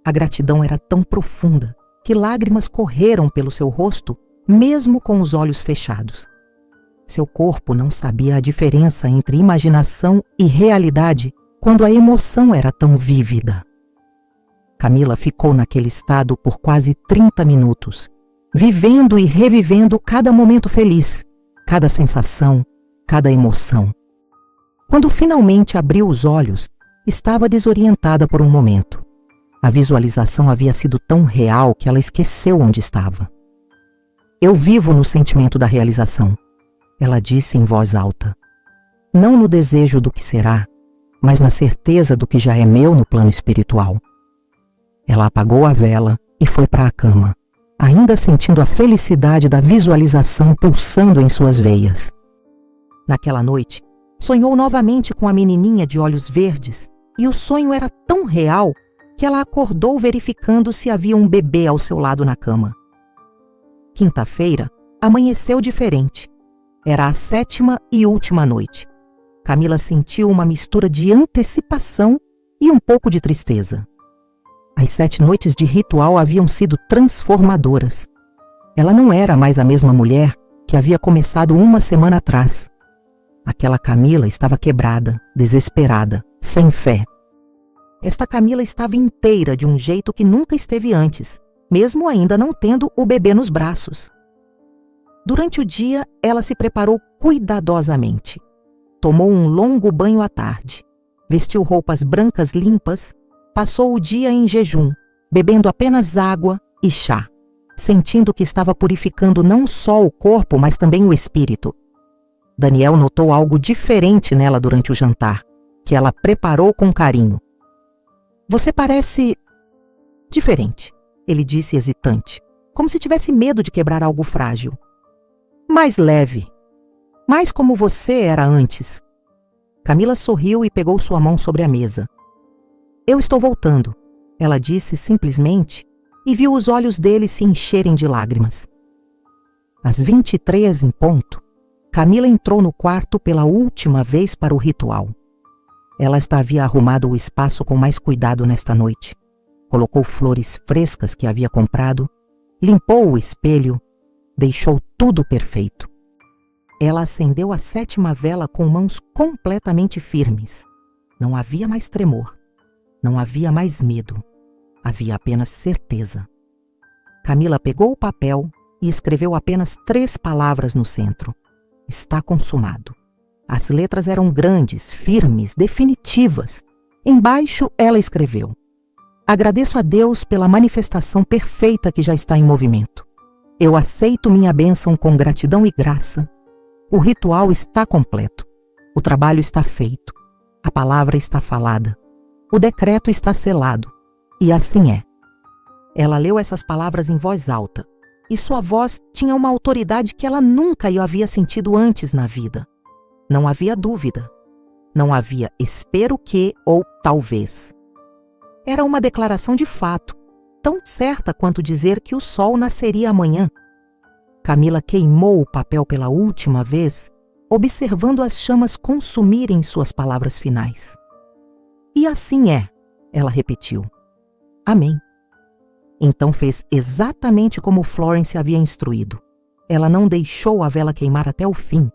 A gratidão era tão profunda que lágrimas correram pelo seu rosto, mesmo com os olhos fechados. Seu corpo não sabia a diferença entre imaginação e realidade quando a emoção era tão vívida. Camila ficou naquele estado por quase 30 minutos, vivendo e revivendo cada momento feliz, cada sensação, cada emoção. Quando finalmente abriu os olhos, estava desorientada por um momento. A visualização havia sido tão real que ela esqueceu onde estava. "Eu vivo no sentimento da realização", ela disse em voz alta. "Não no desejo do que será, mas na certeza do que já é meu no plano espiritual." Ela apagou a vela e foi para a cama, ainda sentindo a felicidade da visualização pulsando em suas veias. Naquela noite, sonhou novamente com a menininha de olhos verdes, e o sonho era tão real que ela acordou verificando se havia um bebê ao seu lado na cama. Quinta-feira, amanheceu diferente. Era a 7ª e última noite. Camila sentiu uma mistura de antecipação e um pouco de tristeza. As 7 noites de ritual haviam sido transformadoras. Ela não era mais a mesma mulher que havia começado uma semana atrás. Aquela Camila estava quebrada, desesperada, sem fé. Esta Camila estava inteira de um jeito que nunca esteve antes, mesmo ainda não tendo o bebê nos braços. Durante o dia, ela se preparou cuidadosamente. Tomou um longo banho à tarde. Vestiu roupas brancas limpas. Passou o dia em jejum, bebendo apenas água e chá, sentindo que estava purificando não só o corpo, mas também o espírito. Daniel notou algo diferente nela durante o jantar, que ela preparou com carinho. "Você parece diferente", ele disse hesitante, como se tivesse medo de quebrar algo frágil. "Mais leve, mais como você era antes." Camila sorriu e pegou sua mão sobre a mesa. "Eu estou voltando. ela disse simplesmente, e viu os olhos dele se encherem de lágrimas. Às 23 em ponto, Camila entrou no quarto pela última vez para o ritual. Ela havia arrumado o espaço com mais cuidado nesta noite. Colocou flores frescas que havia comprado, limpou o espelho, deixou tudo perfeito. Ela acendeu a 7ª vela com mãos completamente firmes. Não havia mais tremor, não havia mais medo, havia apenas certeza. Camila pegou o papel e escreveu apenas 3 palavras no centro. Está consumado. As letras eram grandes, firmes, definitivas. Embaixo ela escreveu: agradeço a Deus pela manifestação perfeita que já está em movimento. Eu aceito minha bênção com gratidão e graça. O ritual está completo. O trabalho está feito. A palavra está falada. O decreto está selado. E assim é. Ela leu essas palavras em voz alta, e sua voz tinha uma autoridade que ela nunca havia sentido antes na vida. Não havia dúvida. Não havia espero que ou talvez. Era uma declaração de fato, tão certa quanto dizer que o sol nasceria amanhã. Camila queimou o papel pela última vez, observando as chamas consumirem suas palavras finais. E assim é, ela repetiu. Amém. Então fez exatamente como Florence havia instruído. Ela não deixou a vela queimar até o fim.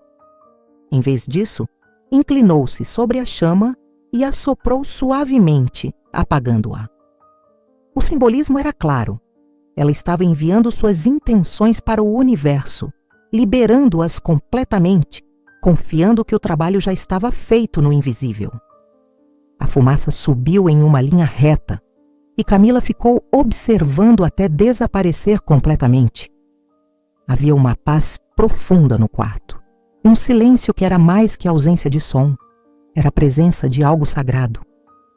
Em vez disso, inclinou-se sobre a chama e assoprou suavemente, apagando-a. O simbolismo era claro. Ela estava enviando suas intenções para o universo, liberando-as completamente, confiando que o trabalho já estava feito no invisível. A fumaça subiu em uma linha reta, e Camila ficou observando até desaparecer completamente. Havia uma paz profunda no quarto, um silêncio que era mais que ausência de som, era a presença de algo sagrado.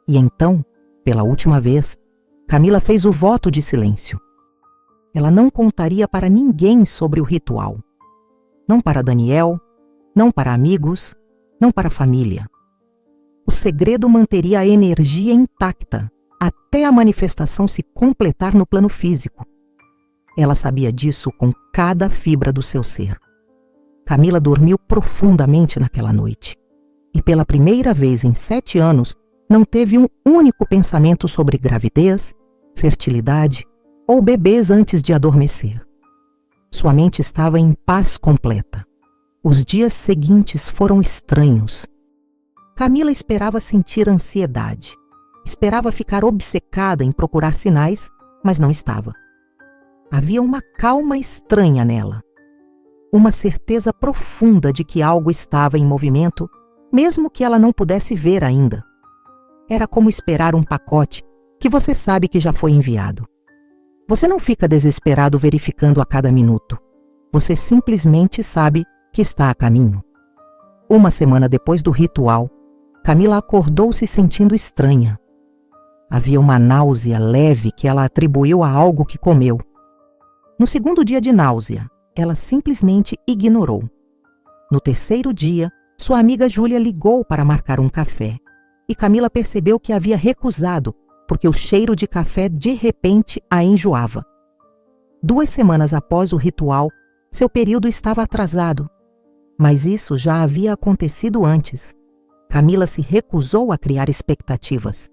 E então, pela última vez, Camila fez o voto de silêncio. Ela não contaria para ninguém sobre o ritual. Não para Daniel, não para amigos, não para a família. O segredo manteria a energia intacta, até a manifestação se completar no plano físico. Ela sabia disso com cada fibra do seu ser. Camila dormiu profundamente naquela noite. E pela primeira vez em 7 anos, não teve um único pensamento sobre gravidez, fertilidade ou bebês antes de adormecer. Sua mente estava em paz completa. Os dias seguintes foram estranhos. Camila esperava sentir ansiedade. Esperava ficar obcecada em procurar sinais, mas não estava. Havia uma calma estranha nela. Uma certeza profunda de que algo estava em movimento, mesmo que ela não pudesse ver ainda. Era como esperar um pacote que você sabe que já foi enviado. Você não fica desesperado verificando a cada minuto. Você simplesmente sabe que está a caminho. Uma semana depois do ritual, Camila acordou se sentindo estranha. Havia uma náusea leve que ela atribuiu a algo que comeu. No segundo dia de náusea, ela simplesmente ignorou. No terceiro dia, sua amiga Júlia ligou para marcar um café, e Camila percebeu que havia recusado, porque o cheiro de café de repente a enjoava. 2 semanas após o ritual, seu período estava atrasado. Mas isso já havia acontecido antes. Camila se recusou a criar expectativas.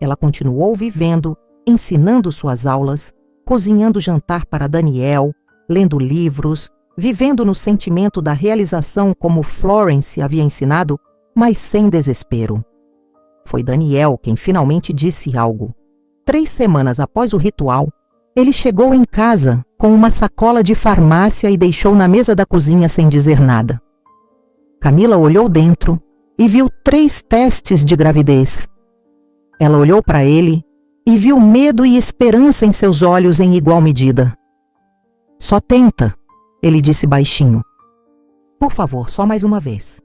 Ela continuou vivendo, ensinando suas aulas, cozinhando jantar para Daniel, lendo livros, vivendo no sentimento da realização como Florence havia ensinado, mas sem desespero. Foi Daniel quem finalmente disse algo. 3 semanas após o ritual, ele chegou em casa com uma sacola de farmácia e deixou na mesa da cozinha sem dizer nada. Camila olhou dentro e viu 3 testes de gravidez. Ela olhou para ele e viu medo e esperança em seus olhos em igual medida. Só tenta, ele disse baixinho. Por favor, só mais uma vez.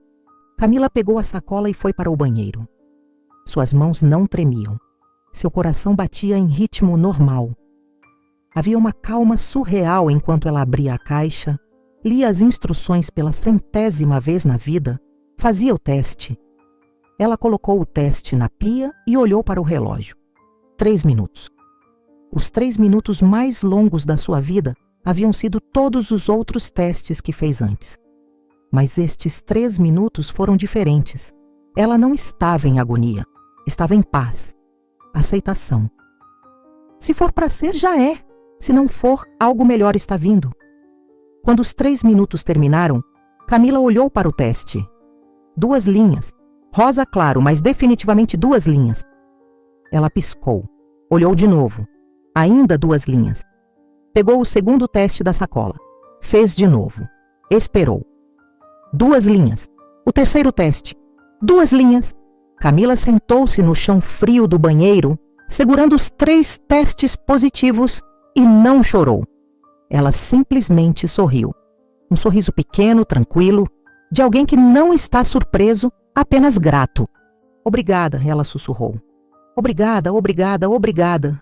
Camila pegou a sacola e foi para o banheiro. Suas mãos não tremiam. Seu coração batia em ritmo normal. Havia uma calma surreal enquanto ela abria a caixa, lia as instruções pela 100ª vez na vida, fazia o teste. Ela colocou o teste na pia e olhou para o relógio. 3 minutos. Os 3 minutos mais longos da sua vida haviam sido todos os outros testes que fez antes. Mas estes 3 minutos foram diferentes. Ela não estava em agonia, estava em paz, aceitação. Se for para ser, já é. Se não for, algo melhor está vindo. Quando os 3 minutos terminaram, Camila olhou para o teste. 2 linhas. Rosa claro, mas definitivamente 2 linhas. Ela piscou. Olhou de novo. Ainda 2 linhas. Pegou o segundo teste da sacola. Fez de novo. Esperou. 2 linhas. O terceiro teste. 2 linhas. Camila sentou-se no chão frio do banheiro, segurando os 3 testes positivos e não chorou. Ela simplesmente sorriu. Um sorriso pequeno, tranquilo, de alguém que não está surpreso, apenas grato. Obrigada, ela sussurrou. Obrigada, obrigada, obrigada.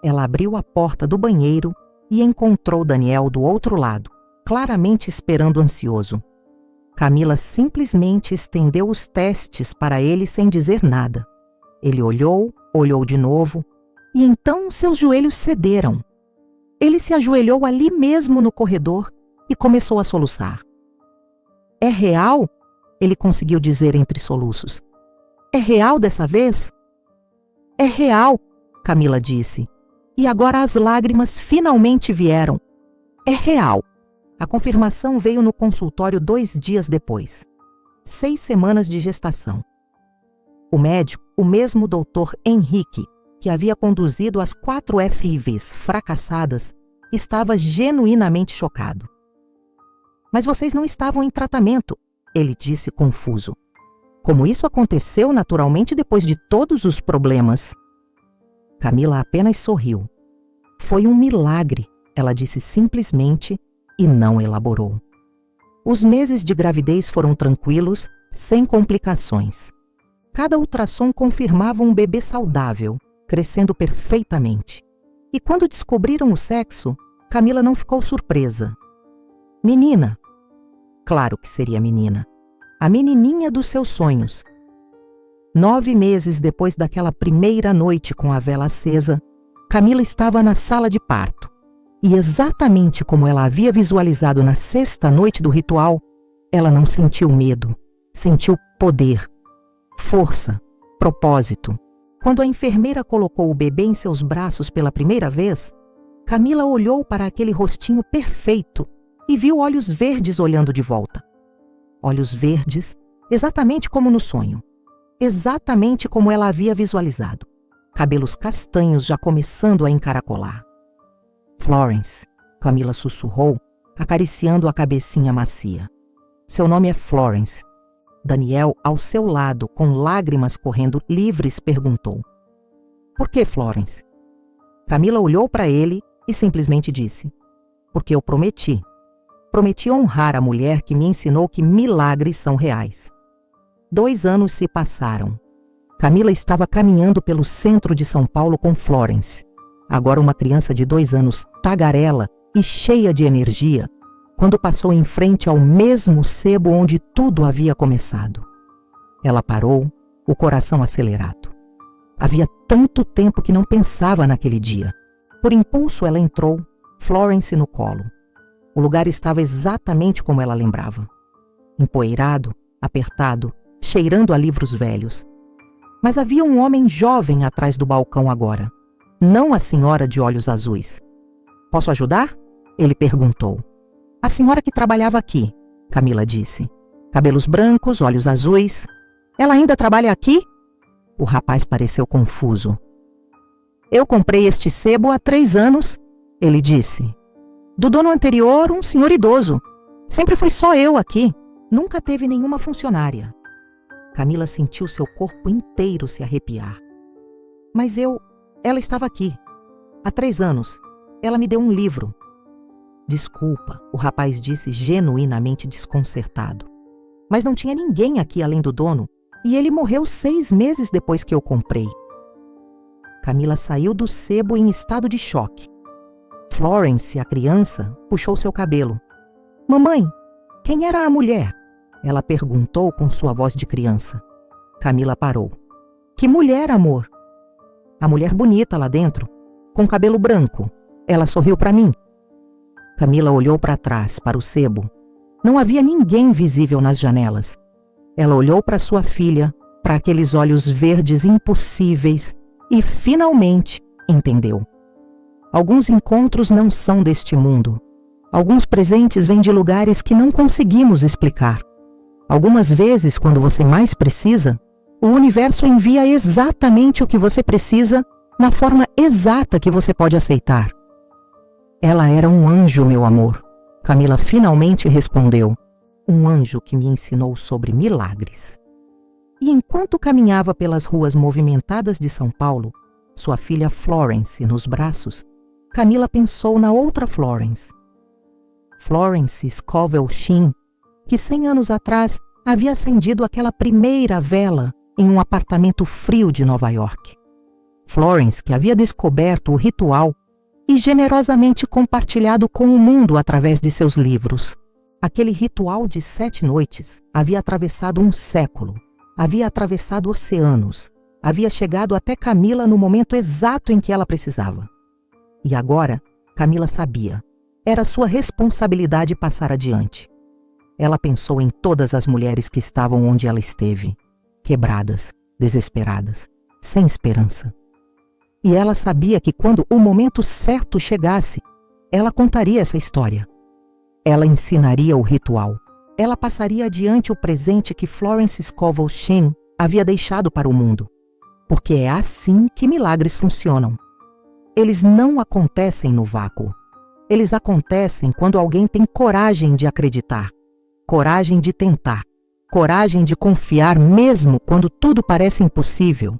Ela abriu a porta do banheiro e encontrou Daniel do outro lado, claramente esperando ansioso. Camila simplesmente estendeu os testes para ele sem dizer nada. Ele olhou de novo, e então seus joelhos cederam. Ele se ajoelhou ali mesmo no corredor e começou a soluçar. É real? Ele conseguiu dizer entre soluços. É real dessa vez? É real, Camila disse. E agora as lágrimas finalmente vieram. É real. A confirmação veio no consultório 2 dias depois. 6 semanas de gestação. O médico, o mesmo Dr. Henrique, que havia conduzido as 4 FIVs fracassadas, estava genuinamente chocado. Mas vocês não estavam em tratamento, ele disse confuso. Como isso aconteceu naturalmente depois de todos os problemas? Camila apenas sorriu. Foi um milagre, ela disse simplesmente e não elaborou. Os meses de gravidez foram tranquilos, sem complicações. Cada ultrassom confirmava um bebê saudável, crescendo perfeitamente. E quando descobriram o sexo, Camila não ficou surpresa. Menina. Claro que seria menina. A menininha dos seus sonhos. 9 meses depois daquela primeira noite com a vela acesa, Camila estava na sala de parto. E exatamente como ela havia visualizado na 6ª noite do ritual, ela não sentiu medo, sentiu poder, força, propósito. Quando a enfermeira colocou o bebê em seus braços pela primeira vez, Camila olhou para aquele rostinho perfeito e viu olhos verdes olhando de volta. Olhos verdes, exatamente como no sonho. Exatamente como ela havia visualizado. Cabelos castanhos já começando a encaracolar. Florence, Camila sussurrou, acariciando a cabecinha macia. Seu nome é Florence. Daniel, ao seu lado, com lágrimas correndo livres, perguntou. Por que Florence? Camila olhou para ele e simplesmente disse. Porque eu prometi. Prometi honrar a mulher que me ensinou que milagres são reais. 2 anos se passaram. Camila estava caminhando pelo centro de São Paulo com Florence. Agora uma criança de 2 anos, tagarela e cheia de energia, quando passou em frente ao mesmo sebo onde tudo havia começado. Ela parou, o coração acelerado. Havia tanto tempo que não pensava naquele dia. Por impulso ela entrou, Florence no colo. O lugar estava exatamente como ela lembrava. Empoeirado, apertado, cheirando a livros velhos. Mas havia um homem jovem atrás do balcão agora. Não a senhora de olhos azuis. Posso ajudar? Ele perguntou. A senhora que trabalhava aqui, Camila disse. Cabelos brancos, olhos azuis. Ela ainda trabalha aqui? O rapaz pareceu confuso. Eu comprei este sebo há 3 anos, ele disse. Do dono anterior, um senhor idoso. Sempre foi só eu aqui. Nunca teve nenhuma funcionária. Camila sentiu seu corpo inteiro se arrepiar. Mas ela estava aqui. Há 3 anos. Ela me deu um livro. Desculpa, o rapaz disse genuinamente desconcertado. Mas não tinha ninguém aqui além do dono, e ele morreu 6 meses depois que eu comprei. Camila saiu do sebo em estado de choque. Florence, a criança, puxou seu cabelo. Mamãe, quem era a mulher? Ela perguntou com sua voz de criança. Camila parou. Que mulher, amor? A mulher bonita lá dentro, com cabelo branco. Ela sorriu para mim. Camila olhou para trás, para o sebo. Não havia ninguém visível nas janelas. Ela olhou para sua filha, para aqueles olhos verdes impossíveis e, finalmente, entendeu. Alguns encontros não são deste mundo. Alguns presentes vêm de lugares que não conseguimos explicar. Algumas vezes, quando você mais precisa, o universo envia exatamente o que você precisa na forma exata que você pode aceitar. Ela era um anjo, meu amor. Camila finalmente respondeu. Um anjo que me ensinou sobre milagres. E enquanto caminhava pelas ruas movimentadas de São Paulo, sua filha Florence nos braços, Camila pensou na outra Florence. Florence Scovel Shinn, que 100 anos atrás havia acendido aquela primeira vela em um apartamento frio de Nova York. Florence, que havia descoberto o ritual e generosamente compartilhado com o mundo através de seus livros. Aquele ritual de 7 noites havia atravessado um século, havia atravessado oceanos, havia chegado até Camila no momento exato em que ela precisava. E agora, Camila sabia, era sua responsabilidade passar adiante. Ela pensou em todas as mulheres que estavam onde ela esteve, quebradas, desesperadas, sem esperança. E ela sabia que quando o momento certo chegasse, ela contaria essa história. Ela ensinaria o ritual. Ela passaria adiante o presente que Florence Scovel Shinn havia deixado para o mundo. Porque é assim que milagres funcionam. Eles não acontecem no vácuo. Eles acontecem quando alguém tem coragem de acreditar, coragem de tentar, coragem de confiar mesmo quando tudo parece impossível.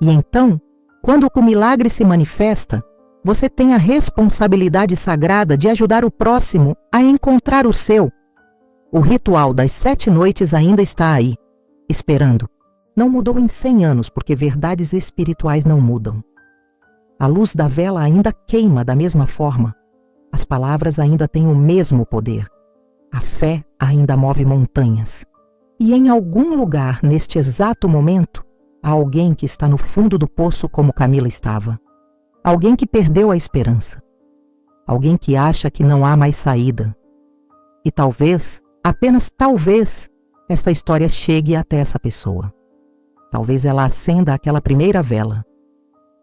E então, quando o milagre se manifesta, você tem a responsabilidade sagrada de ajudar o próximo a encontrar o seu. O ritual das 7 noites ainda está aí, esperando. Não mudou em 100 anos porque verdades espirituais não mudam. A luz da vela ainda queima da mesma forma. As palavras ainda têm o mesmo poder. A fé ainda move montanhas. E em algum lugar, neste exato momento, há alguém que está no fundo do poço como Camila estava. Alguém que perdeu a esperança. Alguém que acha que não há mais saída. E talvez, apenas talvez, esta história chegue até essa pessoa. Talvez ela acenda aquela primeira vela.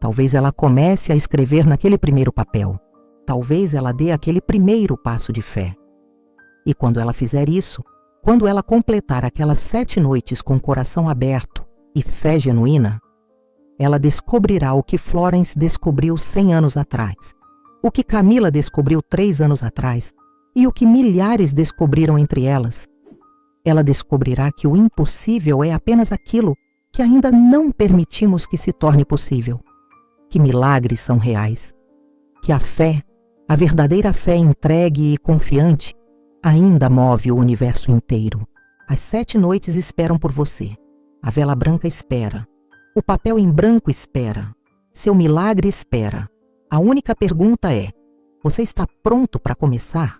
Talvez ela comece a escrever naquele primeiro papel. Talvez ela dê aquele primeiro passo de fé. E quando ela fizer isso, quando ela completar aquelas 7 noites com o coração aberto e fé genuína, ela descobrirá o que Florence descobriu 100 anos atrás, o que Camila descobriu 3 anos atrás e o que milhares descobriram entre elas. Ela descobrirá que o impossível é apenas aquilo que ainda não permitimos que se torne possível, que milagres são reais, que a fé, a verdadeira fé entregue e confiante, ainda move o universo inteiro. As 7 noites esperam por você. A vela branca espera. O papel em branco espera. Seu milagre espera. A única pergunta é: você está pronto para começar?